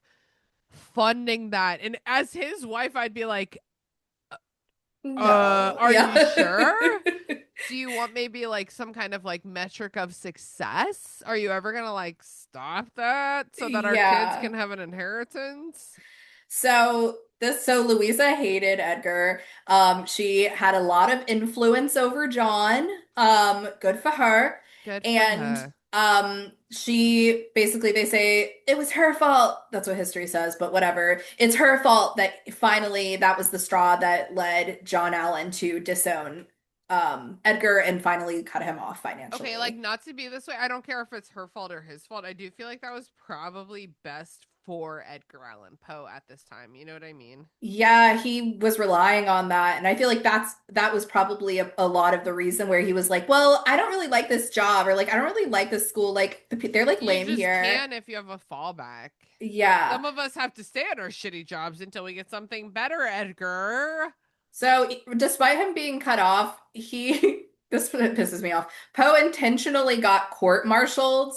funding that. And as his wife, I'd be like, No. are Yeah. you sure? Do you want maybe like some kind of like metric of success? Are you ever gonna like stop that so that our kids Yeah. can have an inheritance? So Louisa hated Edgar. She had a lot of influence over John. Good for her. Good for And her. She basically, they say it was her fault. That's what history says, but whatever. It's her fault that finally that was the straw that led John Allen to disown Edgar and finally cut him off Okay, like financially. not to be this way. I don't care if it's her fault or his fault. I do feel like that was probably best for Edgar Allan Poe at this time. You know what I mean? Yeah, he was relying on that. And I feel like that was probably a lot of the reason where he was like, well, I don't really like this job or like I don't really like this school. Like they're like You lame just here. can if you have a fallback. Yeah. Some of us have to stay at our shitty jobs until we get something better, Edgar. So despite him being cut off, he this pisses me off. Poe intentionally got court-martialed,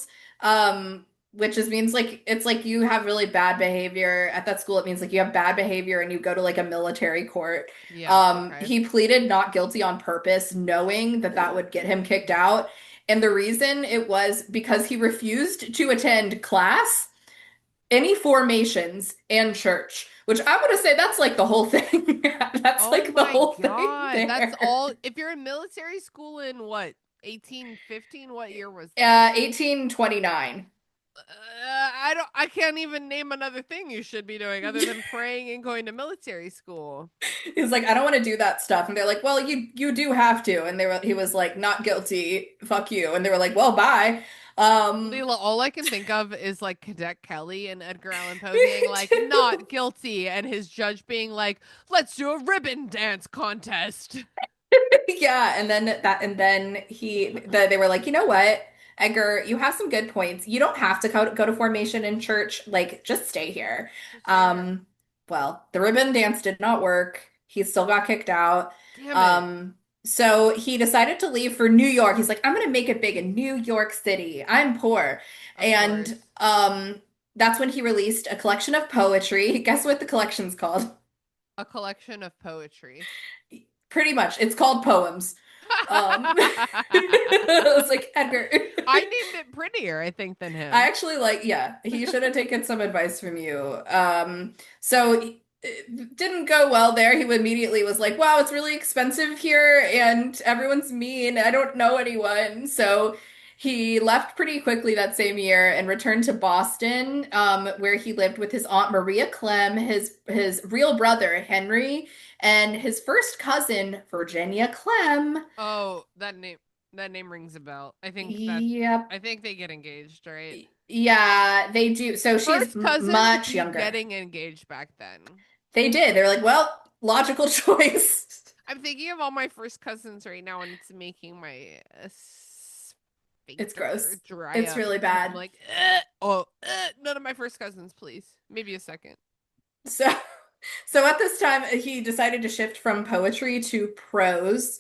which is means like it's like you have really bad behavior at that school. It means like you have bad behavior and you go to like a military court. Yeah, okay. He pleaded not guilty on purpose, knowing that that would get him kicked out. And the reason it was because he refused to attend class, any formations, and church, which I want to say that's like the whole thing. That's Oh like the my whole thing god. That's there. all. If you're in military school in what, 1815? What year was this? 1829. I can't even name another thing you should be doing other than praying and going to military school. He's like, I don't want to do that stuff. And they're like, well, you do have to. And he was like, not guilty. Fuck you. And they were like, well, bye. Um, Leela, all I can think of is like Cadet Kelly and Edgar Allan Poe being like, not guilty, and his judge being like, let's do a ribbon dance contest. yeah, and then they were like, you know what, Edgar, you have some good points. You don't have to go to formation in church. Like, just stay here. Just stay here. Um, well, the ribbon dance did not work. He still got kicked out. Damn it. Um, so he decided to leave for New York. He's like, I'm gonna make it big in New York City. I'm poor. Of And course. that's when he released a collection of poetry. Guess what the collection's called? A collection of poetry. Pretty much. It's called Poems. I was like, Edgar. I named it prettier, I think, than I him. actually like, yeah, he should have taken some advice from you. So it didn't go well there. He immediately was like, wow, it's really expensive here and everyone's mean. I don't know anyone. So he left pretty quickly that same year and returned to Boston, where he lived with his aunt Maria Clem, his real brother Henry, and his first cousin Virginia Clem. Oh, that name rings a bell. Yep. I think they get engaged, right? Yeah, they do. So she's First cousins much be younger. getting engaged back then. They did. They were like, well, logical choice. I'm thinking of all my first cousins right now, and it's making my It's sphincter gross. dry It's up really because I'm bad. like, none of my first cousins, please. Maybe a second. So, so at this time, he decided to shift from poetry to prose.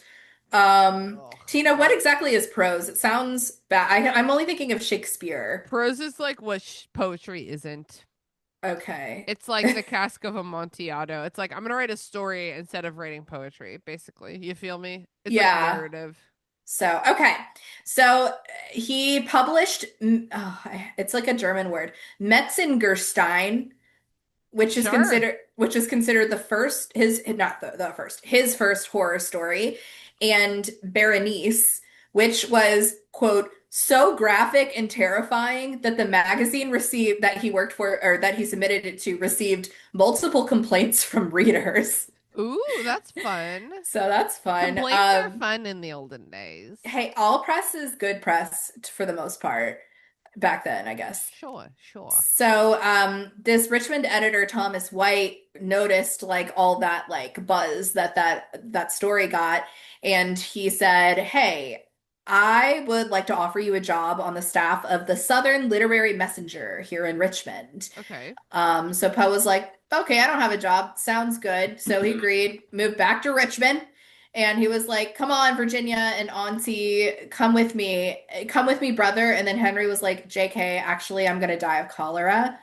Oh Tina, what God. exactly is prose? It sounds bad. I'm only thinking of Shakespeare. Prose is like what poetry isn't. Okay. It's like the cask of Amontillado. It's like I'm gonna write a story instead of writing poetry, basically. You feel me? It's like Yeah. narrative. So, okay. So he published, oh, it's like a German word, Metzengerstein, Sure. which is considered the first his not the first his first horror story, and Berenice, which was quote so graphic and terrifying that the magazine received that he worked for or that he submitted it to received multiple complaints from readers. Ooh, that's fun. So that's fun. Complaints are fun in the olden days. Hey, all press is good press for the most part back then, I guess. Sure, sure. So, this Richmond editor, Thomas White, noticed like all that like buzz that story got, and he said, "Hey, I would like to offer you a job on the staff of the Southern Literary Messenger here in Richmond." Okay. So Poe was like, okay, I don't have a job. Sounds good. So he agreed, moved back to Richmond. And he was like, come on, Virginia and Auntie, come with me. Come with me, brother. And then Henry was like, JK, actually, I'm going to die of cholera.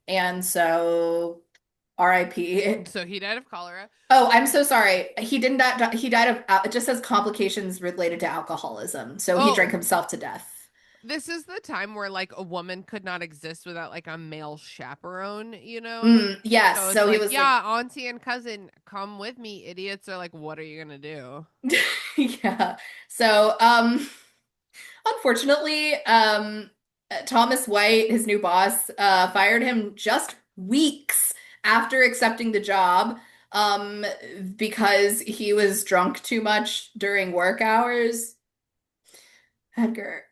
And so RIP. So he died of cholera. Oh, I'm so sorry. He didn't die. He died of, it just says complications related to alcoholism. So he Oh, drank himself to death. this is the time where like a woman could not exist without like a male chaperone, you know? Yes. So it's So he like, was like, yeah, auntie and cousin, come with me. Idiots are like, what are you gonna do? yeah. So, Unfortunately, Thomas White, his new boss, fired him just weeks after accepting the job, um, because he was drunk too much during work hours. Edgar.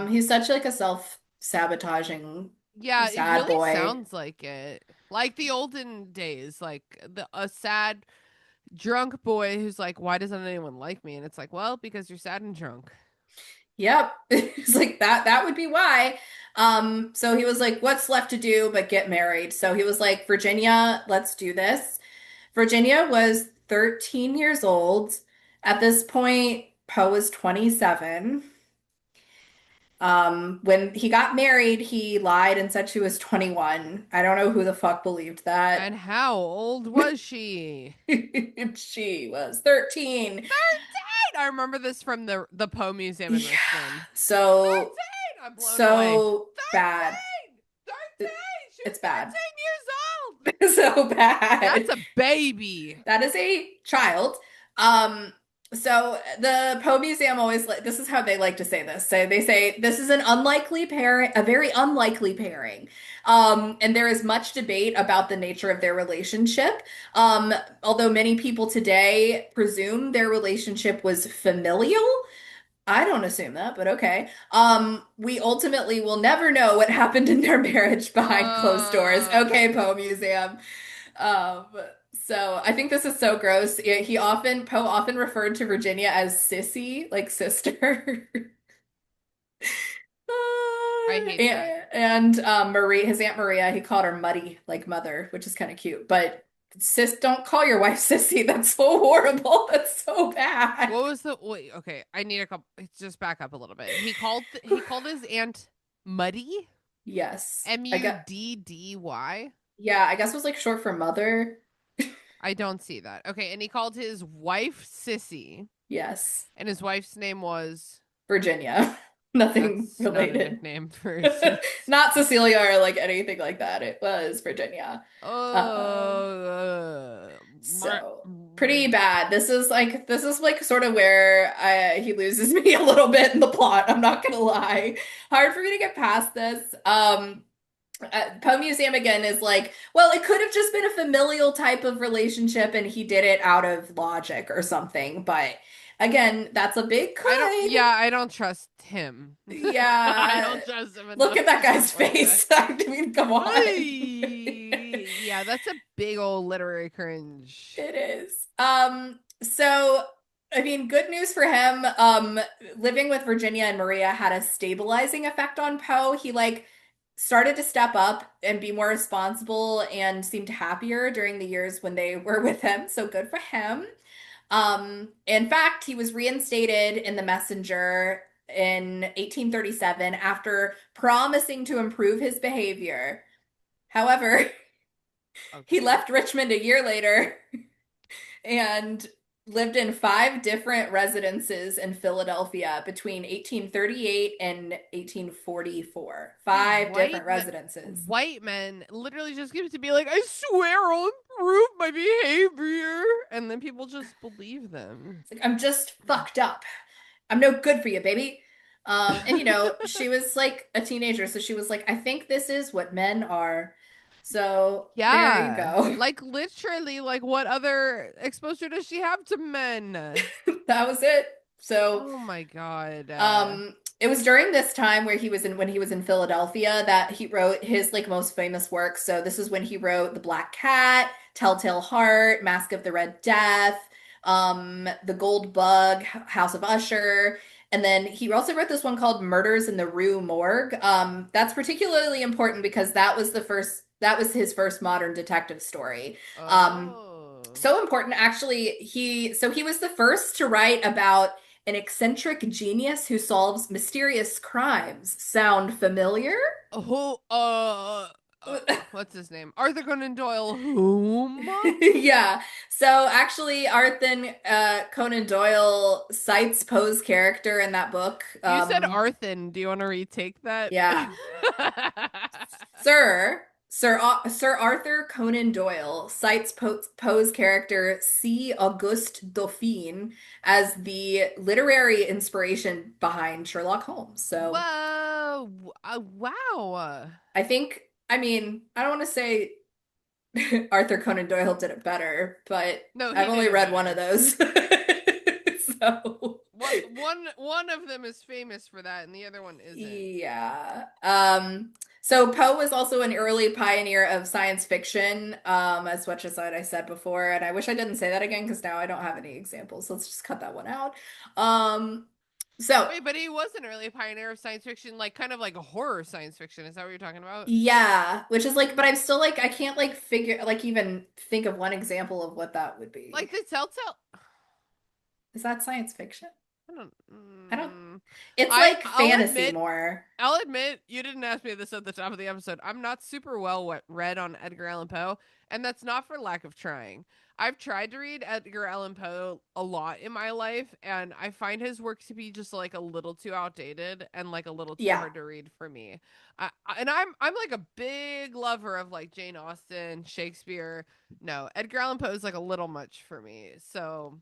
He's such like a self-sabotaging Yeah, it sad really boy. sounds like it. Like the olden days, like the a sad drunk boy who's like, "Why doesn't anyone like me?" And it's like, "Well, because you're sad and drunk." Yep. It's like that would be why. So he was like, what's left to do but get married? So he was like, Virginia, let's do this. Virginia was 13 years old. At this point, Poe was 27. When he got married, he lied and said she was 21. I don't know who the fuck believed And that. how old was she? She was 13. 13! I remember this from the Poe Museum in Yeah. Richmond. So, 13! I'm blown away. so bad. 13! It- 13! She was It's bad. 13 years old! So That's bad. a baby. That is a child. Um, so the Poe Museum always like this is how they like to say this. So they say this is an unlikely pairing, a very unlikely pairing. And there is much debate about the nature of their relationship. Although many people today presume their relationship was familial. I don't assume that, but okay. We ultimately will never know what happened in their marriage behind closed doors. Uh, Okay, Poe Museum. Um, so I think this is so gross. Poe often referred to Virginia as sissy, like sister. I hate that. Marie, his Aunt Maria, he called her Muddy, like mother, which is kind of cute. But sis, don't call your wife sissy. That's so horrible. That's so bad. What was the wait? Okay, I need a couple. Just back up a little bit. He called his aunt Muddy, Yes, I got. Muddy. I guess it was like short for mother. I don't see that. Okay, and he called his wife Sissy, Yes, and his wife's name was. Virginia. Nothing That's not a related. nickname for sis. Not Cecilia or like anything like that. It was Virginia. Um, Oh, so pretty bad. This is like sort of where he loses me a little bit in the plot. I'm not gonna lie. Hard for me to get past this. Poe Museum again is like, well, it could have just been a familial type of relationship and he did it out of logic or something. But again, that's a big I don't. could. Yeah, I don't trust him. I Yeah. don't trust him Look enough at that to guy's support that. face. I mean, come on. Yeah, that's a big old literary cringe. It is. So I mean, good news for him. Living with Virginia and Maria had a stabilizing effect on Poe. He like started to step up and be more responsible and seemed happier during the years when they were with him. So good for him. In fact, he was reinstated in the Messenger in 1837 after promising to improve his behavior. However, he Okay. left Richmond a year later and lived in five different residences in Philadelphia between 1838 and 1844. Dude, Five different residences. white men literally just give to be like, I swear I'll improve my behavior. And then people just believe them. It's like, I'm just fucked up. I'm no good for you, baby. And she was like a teenager, so she was like, I think this is what men are. So there you Yeah. go. Like literally, like what other exposure does she have to men? That was it. So Oh my god. it was during this time where when he was in Philadelphia that he wrote his like most famous work. So this is when he wrote The Black Cat, Telltale Heart, Mask of the Red Death, The Gold Bug, House of Usher. And then he also wrote this one called Murders in the Rue Morgue. That's particularly important because that was his first modern detective story. Um, Oh. so important, actually. He was the first to write about an eccentric genius who solves mysterious crimes. Sound familiar? Oh, what's his name? Arthur Conan Doyle. Whom? Yeah. So actually, Arthur Conan Doyle cites Poe's character in that book. You said Arthur. Do you want to retake that? Yeah. Sir, Sir Arthur Conan Doyle cites Poe's character C. Auguste Dauphine as the literary inspiration behind Sherlock Holmes. So Whoa! Wow! I think, I mean, I don't want to say Arthur Conan Doyle did it better, but No, I've he did only it read one of better. those. So, One of them is famous for that, and the other one isn't. yeah. So Poe was also an early pioneer of science fiction, as much as I said before, and I wish I didn't say that again because now I don't have any examples. So let's just cut that one out. Um, so Wait, but he was an early pioneer of science fiction, like kind of like a horror science fiction. Is that what you're talking about? yeah, which is like, but I'm still like, I can't like figure, like even think of one example of what that would Like be. the Telltale. Is that science fiction? I don't. I don't, it's I like I'll fantasy admit more. I'll admit you didn't ask me this at the top of the episode. I'm not super well read on Edgar Allan Poe, and that's not for lack of trying. I've tried to read Edgar Allan Poe a lot in my life, and I find his work to be just like a little too outdated and like a little too Yeah. hard to read for me. And I'm like a big lover of like Jane Austen, Shakespeare. No, Edgar Allan Poe is like a little much for me. So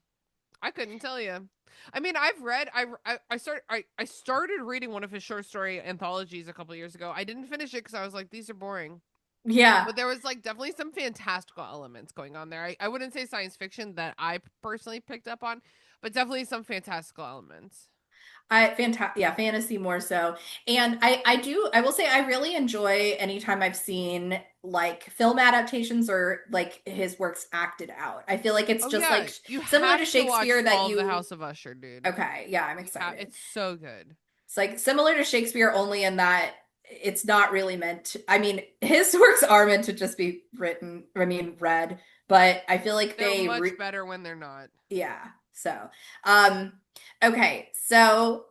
I couldn't tell you. I mean, I've read. I started reading one of his short story anthologies a couple years ago. I didn't finish it because I was like, these are boring. Yeah. But there was like definitely some fantastical elements going on there. I wouldn't say science fiction that I personally picked up on, but definitely some fantastical elements. Yeah, fantasy more so. And I will say I really enjoy anytime I've seen like film adaptations or like his works acted out. I feel like it's Oh just yeah, like you similar to have to watch Shakespeare that Fall of the you House of Usher, dude. okay, yeah, I'm You have excited. it's so good. It's like similar to Shakespeare only in that it's not really meant to, I mean, his works are meant to just be written, I mean, read, but I feel like They're much better when they're not. yeah. So, um, okay. So,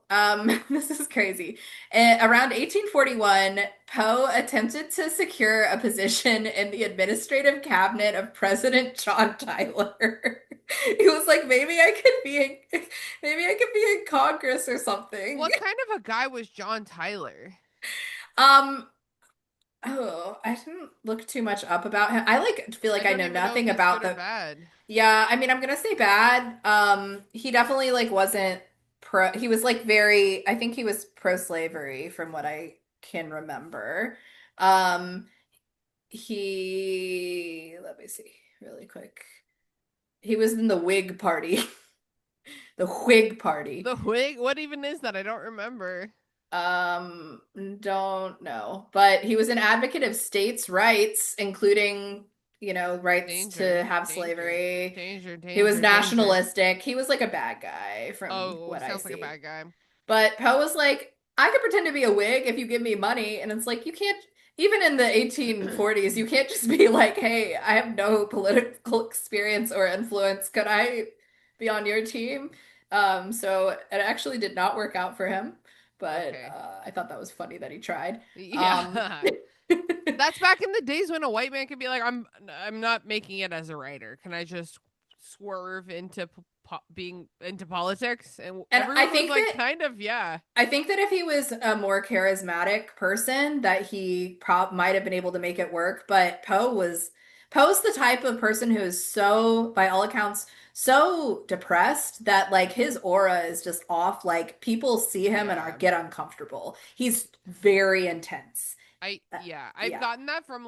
this is crazy. Around 1841, Poe attempted to secure a position in the administrative cabinet of President John Tyler. He was like, maybe I could be in Congress or something. What kind of a guy was John Tyler? Um, oh, I didn't look too much up about him. I like feel I like I don't know even know if nothing he's about good or the bad. yeah, I mean, I'm gonna say bad. He definitely like wasn't pro. He was like very. I think he was pro-slavery from what I can remember. Um, let me see really quick. He was in the Whig Party, the Whig Party. The Whig? What even is that? I don't remember. Um, don't know, but he was an advocate of states' rights, including, rights Danger, to have danger, slavery. danger, He was danger, danger. nationalistic. He was like a bad guy from Oh, what I sounds like a see. bad guy. But Poe was like, I could pretend to be a Whig if you give me money. And it's like, you can't, even in the 1840s, you can't just be like, hey, I have no political experience or influence. Could I be on your team? So it actually did not work out for him. But Okay. I thought that was funny that he tried. Um, Yeah. That's back in the days when a white man could be like, I'm not making it as a writer. Can I just swerve into being into politics? And and everyone was like, kind of, yeah. I think that if he was a more charismatic person, that he might have been able to make it work. But Poe's the type of person who is so, by all accounts, so depressed that like his aura is just off. Like people see him and are Yeah. get uncomfortable. He's very intense. Yeah, I've Yeah, gotten that from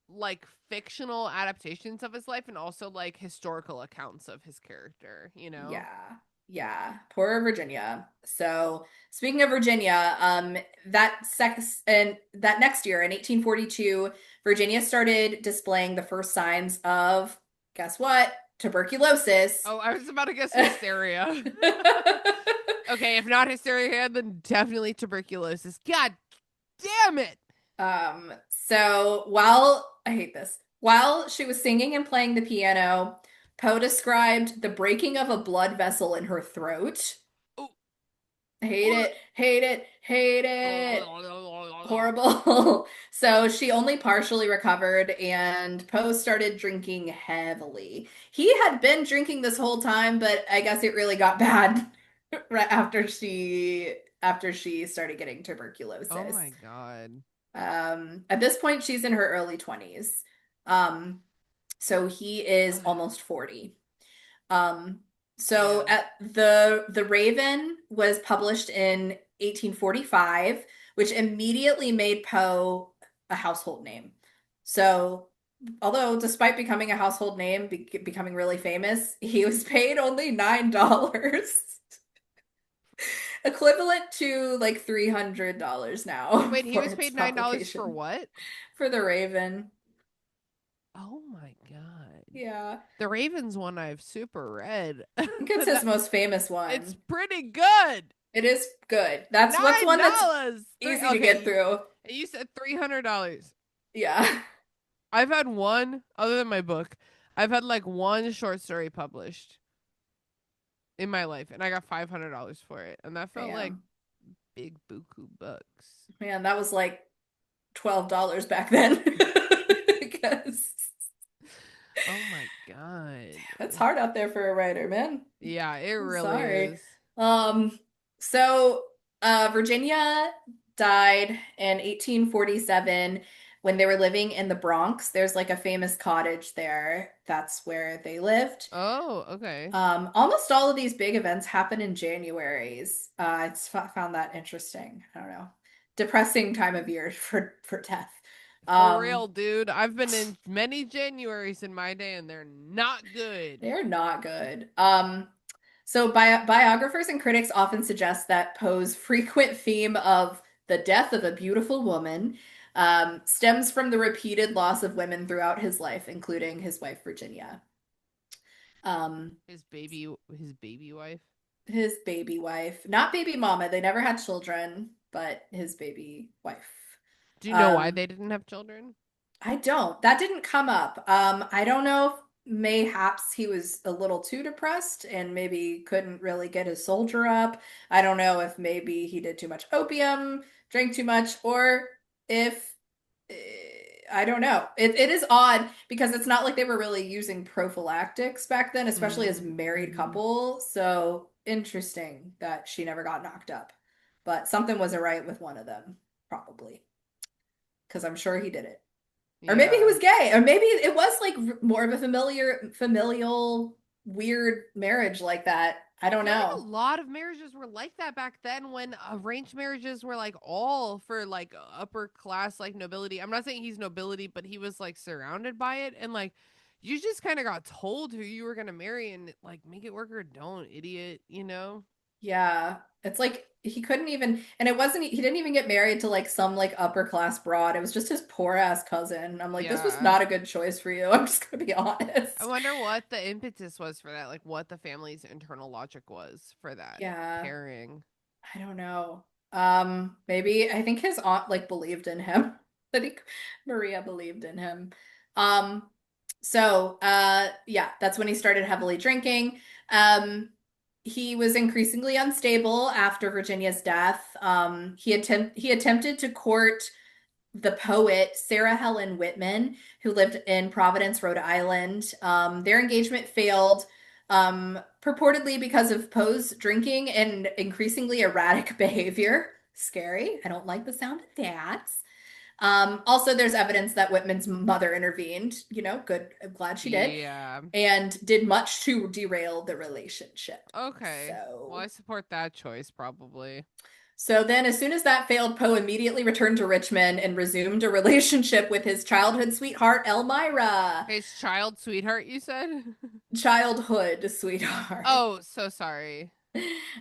like fictional adaptations of his life and also like historical accounts of his character, you know? yeah, yeah. Poor Virginia. So speaking of Virginia, that next year in 1842, Virginia started displaying the first signs of, guess what? Tuberculosis. Oh, I was about to guess hysteria. Okay, if not hysteria, then definitely tuberculosis. God damn it. So while I hate this, while she was singing and playing the piano, Poe described the breaking of a blood vessel in her throat. Oh, Hate it, hate it, hate it. Horrible. So she only partially recovered, and Poe started drinking heavily. He had been drinking this whole time, but I guess it really got bad right after she started getting oh tuberculosis. my god. At this point, she's in her early 20s. Um, so he is almost 40. Um, so Yeah. at the Raven was published in 1845, which immediately made Poe a household name. So, although despite becoming a household name, becoming really famous, he was paid only $9, equivalent to like $300 now Wait, he for was its paid $9 for publication what? for the Raven. Oh my God. Yeah, The Ravens one I've super read. I think it's his That most famous it's one. pretty good. It is good. That's what's Nine one that's dollars. Three easy to okay, get through. you said $300. Yeah. I've had one, other than my book, I've had like one short story published in my life, and I got $500 for it. And that felt like Damn. big buku bucks. Man, that was like $12 back then. Because Oh my God. it's hard out there for a writer, man. Yeah, it I'm really sorry. is. Um, so Virginia died in 1847 when they were living in the Bronx. There's like a famous cottage there. That's where they lived. Oh, okay. Almost all of these big events happen in Januaries. Found that interesting. I don't know. Depressing time of year for death. For Um, real, dude. I've been in many Januaries in my day and they're not good. they're not good. So biographers and critics often suggest that Poe's frequent theme of the death of a beautiful woman stems from the repeated loss of women throughout his life, including his wife Virginia. Um, His baby wife. his baby wife, not baby mama. They never had children, but his baby wife. Do you know why Um, they didn't have children? I don't. That didn't come up. I don't know if mayhaps he was a little too depressed and maybe couldn't really get his soldier up. I don't know if maybe he did too much opium, drank too much, or if eh, I don't know. It is odd because it's not like they were really using prophylactics back then, especially as married Mm, couple. So interesting that she never got knocked up. But something wasn't right with one of them, probably, because I'm sure he did it. Or maybe he yeah. was gay, or maybe it was like more of a familial weird marriage like that. I I don't feel like a know. lot of marriages were like that back then when arranged marriages were like all for like upper class like nobility. I'm not saying he's nobility, but he was like surrounded by it and like you just kind of got told who you were going to marry and like make it work or don't, idiot, you know? Yeah. It's like he couldn't even, and it wasn't, he didn't even get married to like some like upper class broad. It was just his poor ass cousin. I'm like, this was Yeah. not a good choice for you. I'm just gonna be I honest. wonder what the impetus was for that, like what the family's internal logic was for that Yeah. pairing. I don't know. Maybe I think his aunt like believed in him. I think Maria believed in him. Um, yeah, that's when he started heavily drinking. Um, he was increasingly unstable after Virginia's death. He attempted to court the poet Sarah Helen Whitman, who lived in Providence, Rhode Island. Their engagement failed, purportedly because of Poe's drinking and increasingly erratic behavior. Scary. I don't like the sound of that. Also, there's evidence that Whitman's mother intervened. You know, good. I'm glad she did, Yeah. and did much to derail the relationship. Okay. Well, So I support that choice probably. So then, as soon as that failed, Poe immediately returned to Richmond and resumed a relationship with his childhood sweetheart, Elmira. His child sweetheart, you said? Childhood sweetheart. Oh, so sorry.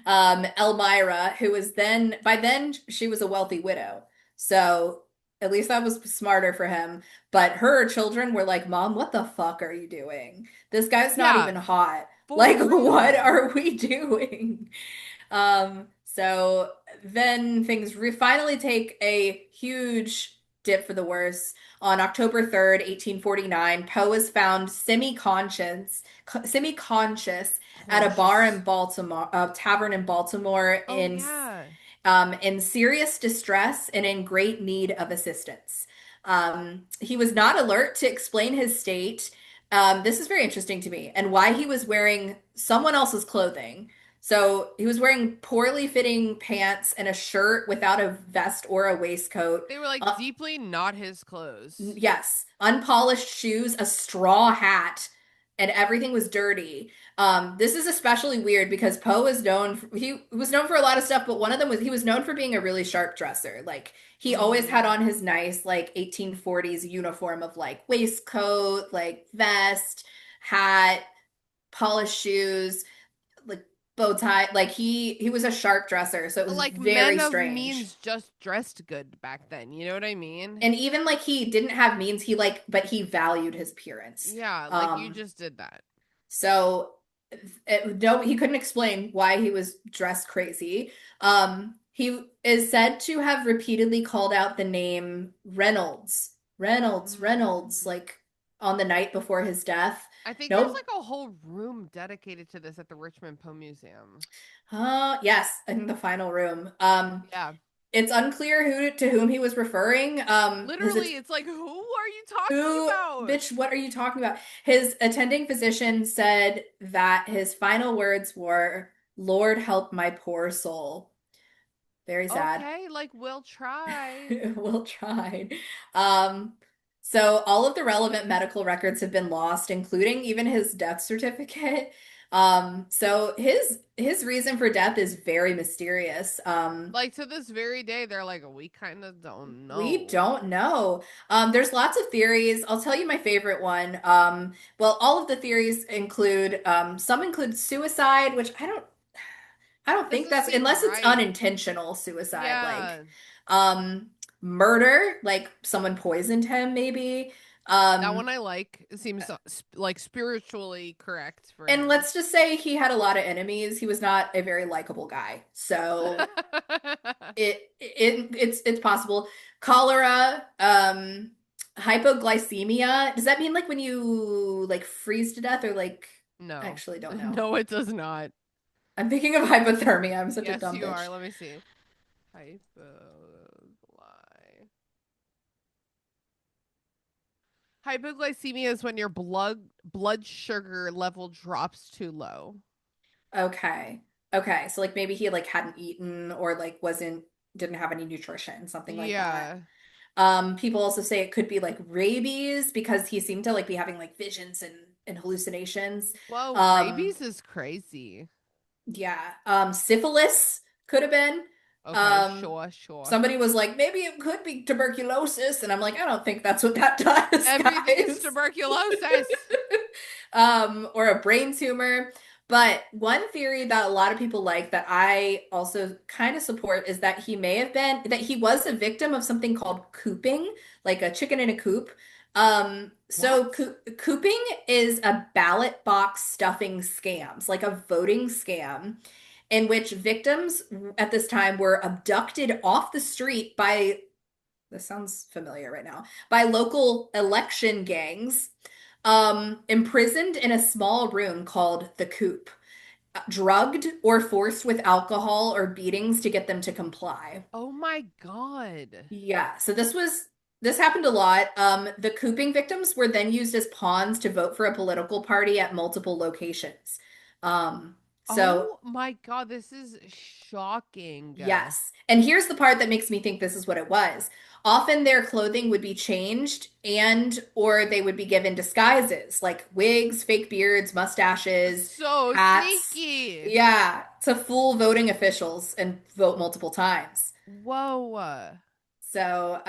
Elmira, who was then, by then, she was a wealthy widow. So at least that was smarter for him. But her children were like, Mom, what the fuck are you doing? This guy's not Yeah, even hot. for Like, what real. are we doing? So then things finally take a huge dip for the worse. On October 3rd, 1849, Poe is found semi-conscious at a bar in Conscious. Baltimore, a tavern in Baltimore Oh, yeah. in serious distress and in great need of assistance. He was not alert to explain his state. This is very interesting to me and why he was wearing someone else's clothing. So he was wearing poorly fitting pants and a shirt without a vest or a waistcoat. They were like Uh, deeply not his clothes. yes, unpolished shoes, a straw hat, and everything was dirty. This is especially weird because Poe is known he was known for a lot of stuff, but one of them was he was known for being a really sharp dresser. Like he always had Mm. on his nice like 1840s uniform of like waistcoat, like vest, hat, polished shoes, like bow tie. Like he was a sharp dresser, so it was Like very men of strange. means just dressed good back then. You know what I mean? And even like he didn't have means, he like but he valued his appearance. Yeah, like you Um just did that. so no, he couldn't explain why he was dressed crazy. He is said to have repeatedly called out the name Reynolds, Reynolds, Reynolds, Mm. like on the night before his death. I think there's Nope. like a whole room dedicated to this at the Richmond Poe Museum. Yes, I think the final room. Yeah. It's unclear who to whom he was referring. His Literally, it's like, who are you talking who, about? bitch, what are you talking about? His attending physician said that his final words were, "Lord help my poor soul." Very sad. Okay, like we'll try. We'll try. Um, so all of the relevant medical records have been lost, including even his death certificate. So his reason for death is very mysterious. Like to this very day, they're like, we kind of don't We know. don't know. There's lots of theories. I'll tell you my favorite one. Well, all of the theories include some include suicide, which I don't think Doesn't that's seem unless it's right. unintentional suicide, like Yeah, murder, like someone poisoned him, maybe. that Um, one I like. It seems like spiritually correct for and him. let's just say he had a lot of enemies. He was not a very likable guy. So it's possible. Cholera, hypoglycemia. Does that mean like when you like freeze to death or like I No, actually don't know. no, it does not. I'm thinking of hypothermia. I'm such a Yes, dumb you are. bitch. Let me see. Hypogly. Hypoglycemia is when your blood sugar level drops too low. Okay. Okay. So like maybe he like hadn't eaten or like wasn't didn't have any nutrition, something like that. Yeah. People also say it could be like rabies because he seemed to like be having like visions and hallucinations. Whoa, Um, rabies is crazy. yeah. Syphilis could have been. Okay, Um, sure, sure. somebody was like, maybe it could be tuberculosis, and I'm like, I don't think that's what that does, Everything is guys. tuberculosis. Or a brain tumor. But one theory that a lot of people like that I also kind of support is that he may have been that he was a victim of something called cooping, like a chicken in a coop. What? Cooping is a ballot box stuffing scams, like a voting scam, in which victims at this time were abducted off the street by, this sounds familiar right now, by local election gangs, imprisoned in a small room called the coop, drugged or forced with alcohol or beatings to get them to comply. Oh my God. Yeah, so this happened a lot. The cooping victims were then used as pawns to vote for a political party at multiple locations. So Oh my God, this is shocking. yes. And here's the part that makes me think this is what it was. Often their clothing would be changed and or they would be given disguises like wigs, fake beards, mustaches, So hats. sneaky. Yeah, to fool voting officials and vote multiple times. Whoa. So,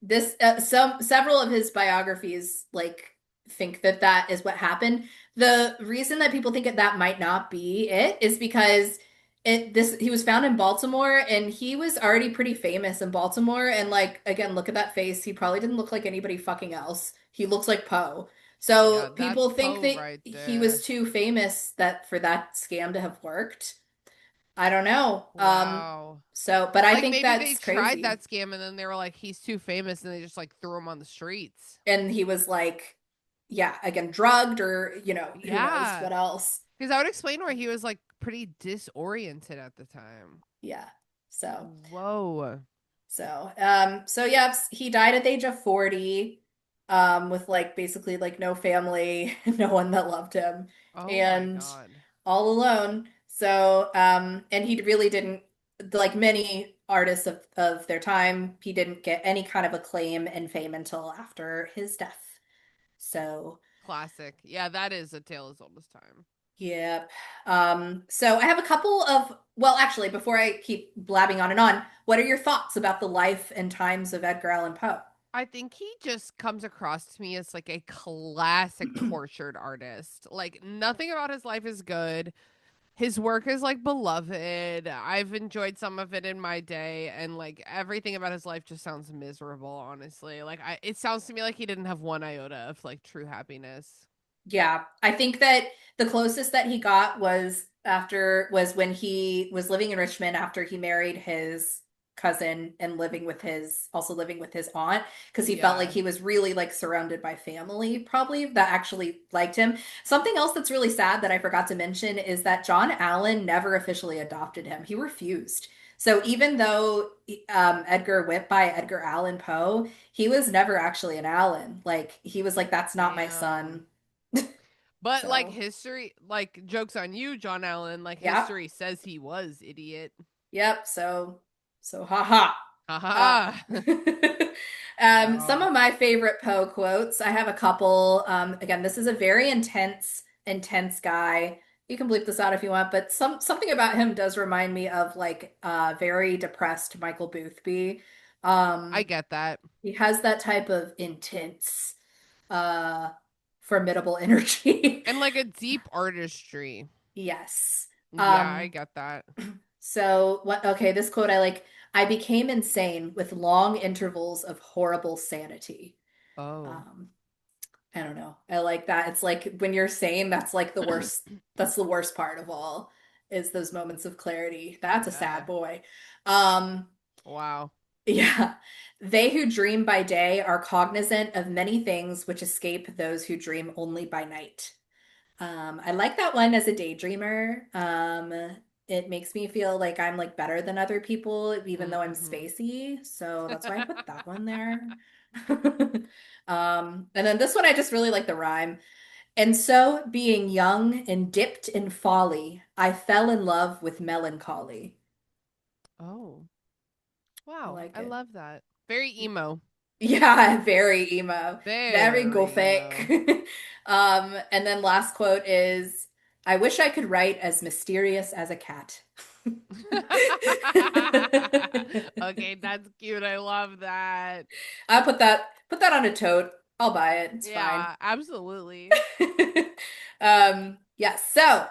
this some several of his biographies like think that that is what happened. The reason that people think that that might not be it is because he was found in Baltimore and he was already pretty famous in Baltimore and like again look at that face. He probably didn't look like anybody fucking else. He looks like Poe. So Yeah, that's people think Poe that right he was there. too famous that for that scam to have worked. I don't know. Wow. But I Like think maybe they that's tried crazy. that scam and then they were like, he's too famous, and they just like threw him on the streets. And he was like, yeah, again, drugged or, who knows Yeah. what else. Because I would explain where he was like pretty disoriented at the time. Yeah. So, Whoa. so yes, he died at the age of 40, with like basically like no family, no one that loved him, Oh my and God. all alone. So, and he really didn't, like many artists of their time, he didn't get any kind of acclaim and fame until after his death. So, Classic. Yeah, that is a tale as old as time. yep. So I have a couple of, well, actually, before I keep blabbing on and on, what are your thoughts about the life and times of Edgar Allan Poe? I think he just comes across to me as like a classic tortured artist. Like nothing about his life is good. His work is like beloved. I've enjoyed some of it in my day, and like everything about his life just sounds miserable, honestly. It sounds to me like he didn't have one iota of like true happiness. Yeah, I think that the closest that he got was when he was living in Richmond after he married his cousin and living with his aunt because he felt like Yeah. he was really like surrounded by family probably that actually liked him. Something else that's really sad that I forgot to mention is that John Allen never officially adopted him. He refused. So even though Edgar went by Edgar Allan Poe, he was never actually an Allen. Like he was like, that's not my Damn. son. But like So, history, like jokes on you, John Allen, like yeah. history says he was idiot. Yep. So haha. Haha. Some Wow. of my favorite Poe quotes, I have a couple. Again, this is a very intense guy. You can bleep this out if you want, but something about him does remind me of like very depressed Michael Boothby. I Um, get that. he has that type of intense, uh, formidable energy. And like a deep artistry. Yes. Yeah, I Um, get that. So what okay, this quote I like, I became insane with long intervals of horrible sanity. Oh. Um, I don't know. I like that. It's like when you're sane, that's the worst part of all, is those moments of clarity. That's a Yeah. sad boy. Um, Wow. yeah. They who dream by day are cognizant of many things which escape those who dream only by night. I like that one as a daydreamer. It makes me feel like I'm like better than other people, even though I'm Mm-hmm. spacey. So that's why I put that one there. And then this one, I just really like the rhyme. And so, being young and dipped in folly, I fell in love with melancholy. Oh. I Wow. like I it. love that. Very emo. Yeah, very emo, very Very gothic. emo. And then last quote is, I wish I could write as mysterious as a cat. Okay, that's cute. I love that. I put that on a tote. I'll buy it. It's fine. Yeah, absolutely. Yes. So,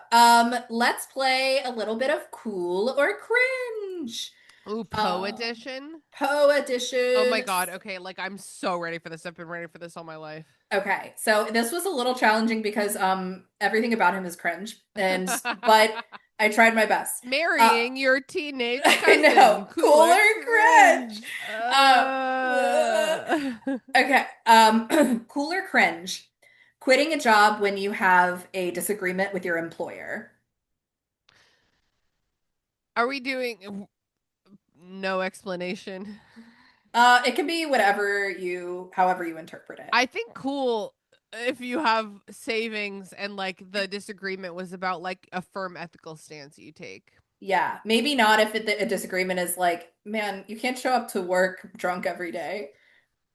let's play a little bit of cool or cringe. Ooh, Poe Um, edition. Poe Oh my edition. God. Okay, like I'm so ready for this. I've been ready for this all my life. Okay, so this was a little challenging because everything about him is cringe, and but I tried my best. Uh Marrying your teenage I know, cousin. cool Cool or or cringe. cringe? Okay, cool or cringe. Quitting a job when you have a disagreement with your employer. Are we doing no explanation? It can be however you interpret it. I think cool if you have savings and like the disagreement was about like a firm ethical stance you take. Yeah, maybe not if a disagreement is like, man, you can't show up to work drunk every day.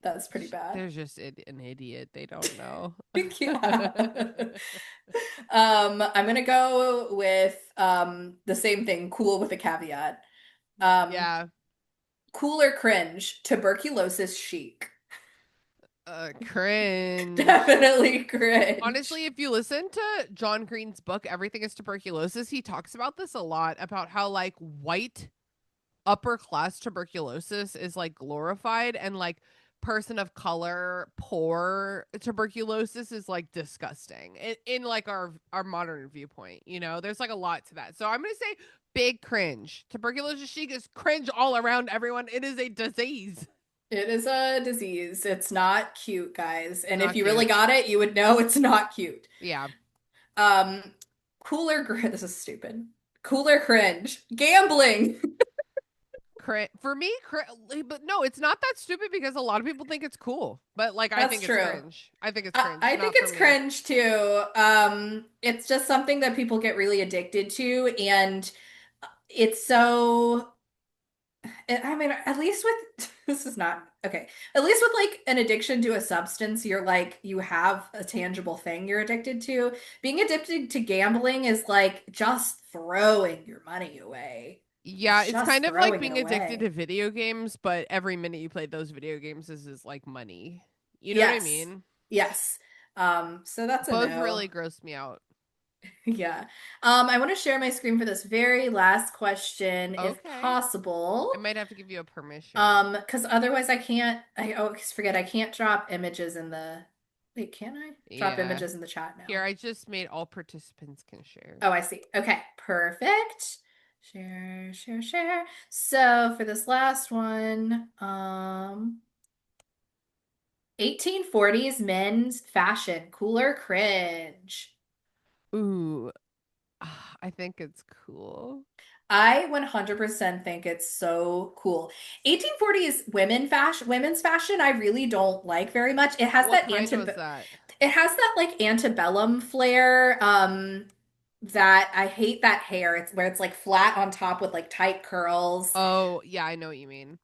That's pretty bad. They're just an idiot. They don't know. Yeah. I'm gonna go with the same thing, cool with a caveat. Um, Yeah. cool or cringe, tuberculosis chic. Cringe. Definitely cringe. Honestly, if you listen to John Green's book, Everything is Tuberculosis, he talks about this a lot about how like white upper class tuberculosis is like glorified and like person of color poor tuberculosis is like disgusting in like our modern viewpoint, you know, there's like a lot to that, so I'm gonna say big cringe. Tuberculosis chic is cringe all around, everyone. It is a disease. It is a disease. It's not cute, guys. It's And if not you really cute. got it, you would know it's not cute. Yeah. Um, this is stupid. Cooler cringe, gambling. for me, but no, it's not that stupid because a lot of people think it's cool. But like, I That's think it's true. cringe. I think it's cringe, I think not for it's me. cringe too. It's just something that people get really addicted to, and it's so. I mean, at least with this is not okay. At least with like an addiction to a substance, you're like you have a tangible thing you're addicted to. Being addicted to gambling is like just throwing your money away. Yeah, It's it's just kind of like throwing it being addicted to away. video games, but every minute you play those video games is like money. You know what I Yes. mean? Yes. So that's a Both no. really gross me out. Yeah. I want to share my screen for this very last question, if Okay. I possible. might have to give you a permission. Because otherwise I always forget I can't drop images in the. Wait, can I? Drop Yeah. images in the chat Here, now. I just made all participants can share. Oh, I see. Okay, perfect. Share, share, share. So for this last one, 1840s men's fashion, cooler cringe. Ooh, I think it's cool. I 100% think it's so cool. 1840s women's fashion, I really don't like very much. What kind was that? It has that like antebellum flair. That I hate that hair. It's where it's like flat on top with like tight curls. Oh, yeah, I know what you mean.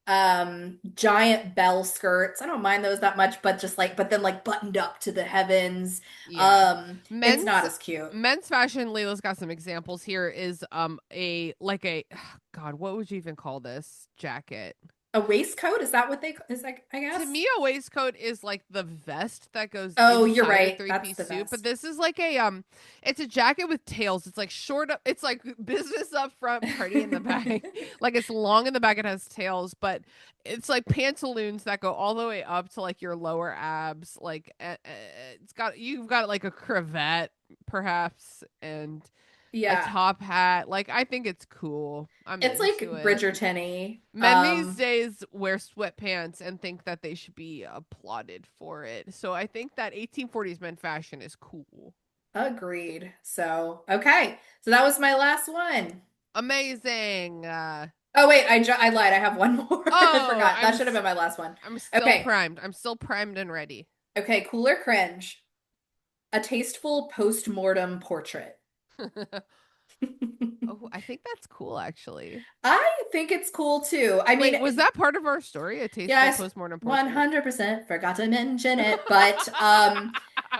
Giant bell skirts. I don't mind those that much, but just like but then like buttoned up to the heavens. Yeah. It's not Men's as cute. men's fashion, Layla's got some examples here is a like a God, what would you even call this jacket? A waistcoat, is that what they is like, I To guess? me, a waistcoat is like the vest that goes Oh, you're inside a right. three That's piece the suit, but best. this is like a it's a jacket with tails. It's like short up, it's like business up front, party in the back. Like it's long in the back, it has tails, but it's like pantaloons that go all the way up to like your lower abs. Like it's got you've got like a cravat perhaps and a Yeah. top hat. Like I think it's cool. I'm It's into like it. Bridgerton-y. Men these days wear sweatpants and think that they should be applauded for it. So I think that 1840s men fashion is cool. Agreed. So, okay. So that was my last one. Amazing. Oh wait, I lied. I have one more. I Oh, forgot. That should have been my last one. I'm still Okay. primed. I'm still primed and ready. Okay, cooler cringe. A tasteful post-mortem portrait. Oh, I think that's cool actually. I think it's cool too. I mean, Wait, was that part of our story? A tasteful yes, postmortem portrait? 100% forgot to mention it, but I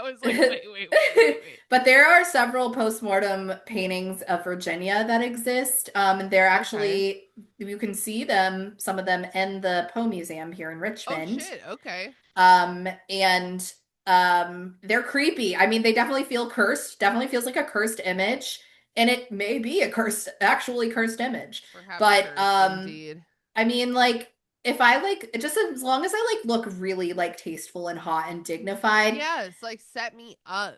was like, wait. but there are several postmortem paintings of Virginia that exist. And they're Okay. actually you can see them, some of them in the Poe Museum here in Oh Richmond. shit. Okay. And they're creepy. I mean, they definitely feel cursed. Definitely feels like a cursed image, and it may be a cursed, actually cursed image. Perhaps But cursed indeed. I mean, like if I like just as long as I like look really like tasteful and hot and dignified, Yes, like set me up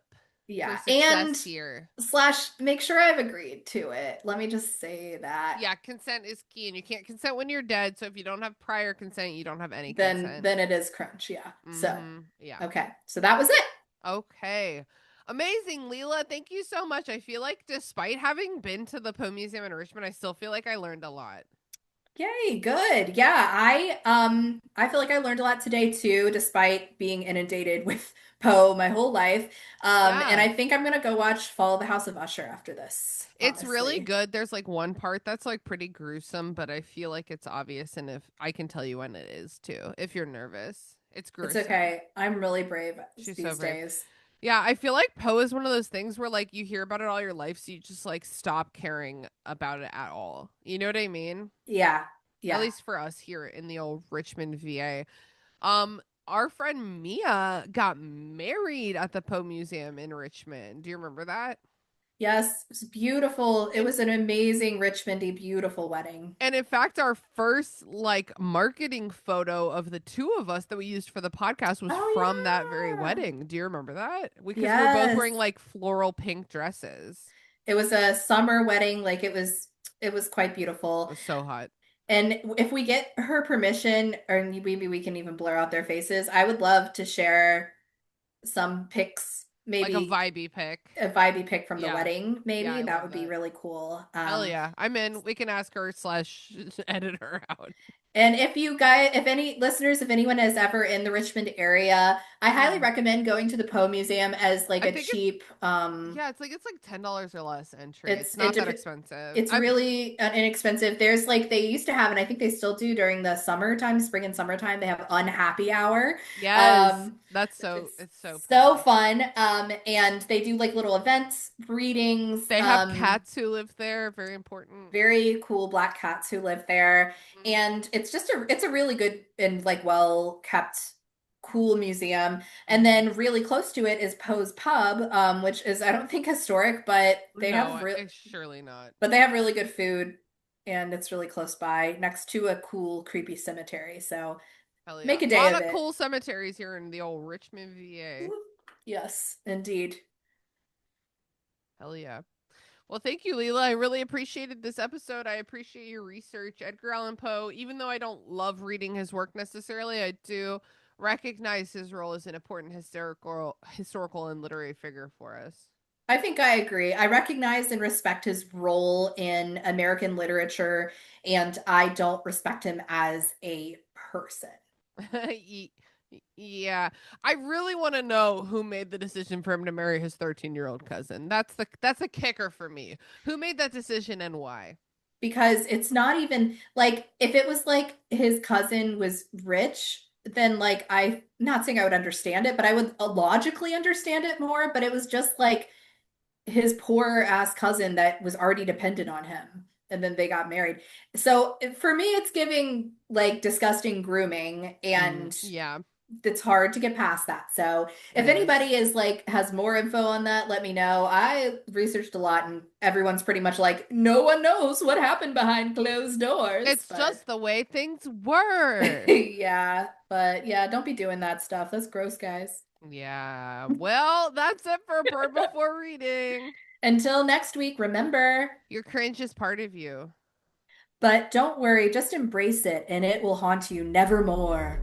for yeah. And success here. slash make sure I've agreed to it. Let me just say that. Yeah, consent is key, and you can't consent when you're dead. So if you don't have prior consent, you don't have any Then consent. then it is crunch, yeah. So, Yeah. okay. So that was it. Okay. Amazing, Leela. Thank you so much. I feel like despite having been to the Poe Museum in Richmond, I still feel like I learned a lot. Yay, good. Yeah, I feel like I learned a lot today too, despite being inundated with Poe my whole life. And Yeah. I think I'm gonna go watch Fall of the House of Usher after this, It's really honestly. good. There's like one part that's like pretty gruesome, but I feel like it's obvious and if I can tell you when it is too, if you're nervous. It's It's gruesome. okay. I'm really brave She's so these brave. days. Yeah, I feel like Poe is one of those things where like you hear about it all your life, so you just like stop caring about it at all. You know what I mean? Yeah, At yeah. least for us here in the old Richmond, VA. Our friend Mia got married at the Poe Museum in Richmond. Do you remember that? Yes, it was beautiful. It And was an amazing Richmondy, beautiful wedding. and in fact, our first like marketing photo of the two of us that we used for the podcast was from that very Oh yeah. wedding. Do you remember that? Because we were both Yes. wearing like floral pink dresses. It was a summer wedding, like it was quite It beautiful. was so hot. And if we get her permission, or maybe we can even blur out their faces, I would love to share some pics Like a maybe vibey pick. a vibey pick from the Yeah. wedding, Yeah, maybe. I That love would be that. really cool. Hell yeah. I'm in. We can ask her slash edit her out. And if you guys, if any listeners, if anyone is ever in the Richmond area, I highly Mm. recommend going to the Poe Museum as like I a think it's cheap, yeah, it's like $10 or less entry. it's It's it not that dep- expensive. it's really inexpensive. There's like they used to have, and I think they still do during the summertime, spring and summertime, they have unhappy hour. Yes. Um, That's so it's it's so so Poe. fun. And they do like little events, readings, They have cats who live there, very important. very cool black cats who live there. Mhm. And it's a really good and like well kept cool museum. And Mhm. then really close to it is Poe's Pub, which is I don't think historic, but No, it's surely not. they have really good food and it's really close by next to a cool creepy cemetery. So Hell yeah. make a A day lot of of it. cool cemeteries here in the old Richmond, VA. Yes, indeed. Hell yeah. Well, thank you, Leela. I really appreciated this episode. I appreciate your research. Edgar Allan Poe, even though I don't love reading his work necessarily, I do recognize his role as an important historical and literary figure for us. I think I agree. I recognize and respect his role in American literature, and I don't respect him as a person. Yeah, I really want to know who made the decision for him to marry his 13-year-old cousin. That's a kicker for me. Who made that decision and why? Because it's not even like if it was like his cousin was rich, then like I not saying I would understand it, but I would logically understand it more. But it was just like his poor ass cousin that was already dependent on him. And then they got married. So for me, it's giving like disgusting grooming, and Yeah, it's hard to get past that. So if it is. anybody is like has more info on that, let me know. I researched a lot and everyone's pretty much like, no one knows what happened behind closed doors. It's But just the way things were. yeah, but yeah, don't be doing that stuff. That's gross, guys. Yeah. Well, that's it for Bird Before Reading. Until next week, remember, Your cringe is part of you. but don't worry, just embrace it and it will haunt you nevermore.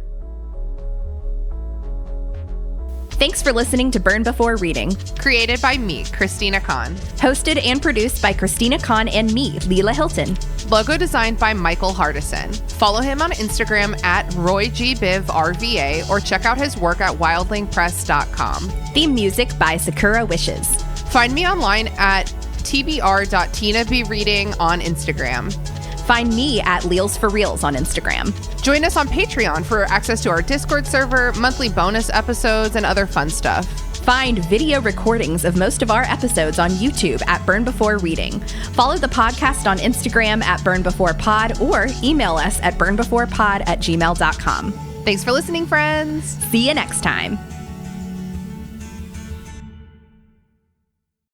Thanks for listening to Burn Before Reading. Created by me, Christina Kahn. Hosted and produced by Christina Kahn and me, Leela Hilton. Logo designed by Michael Hardison. Follow him on Instagram at RoyGBivRVA or check out his work at wildlingpress.com. Theme music by Sakura Wishes. Find me online at tbr.tinabereading on Instagram. Find me at Leals for Reals on Instagram. Join us on Patreon for access to our Discord server, monthly bonus episodes, and other fun stuff. Find video recordings of most of our episodes on YouTube at Burn Before Reading. Follow the podcast on Instagram at Burn Before Pod or email us at burnbeforepod@gmail.com. Thanks for listening, friends. See you next time.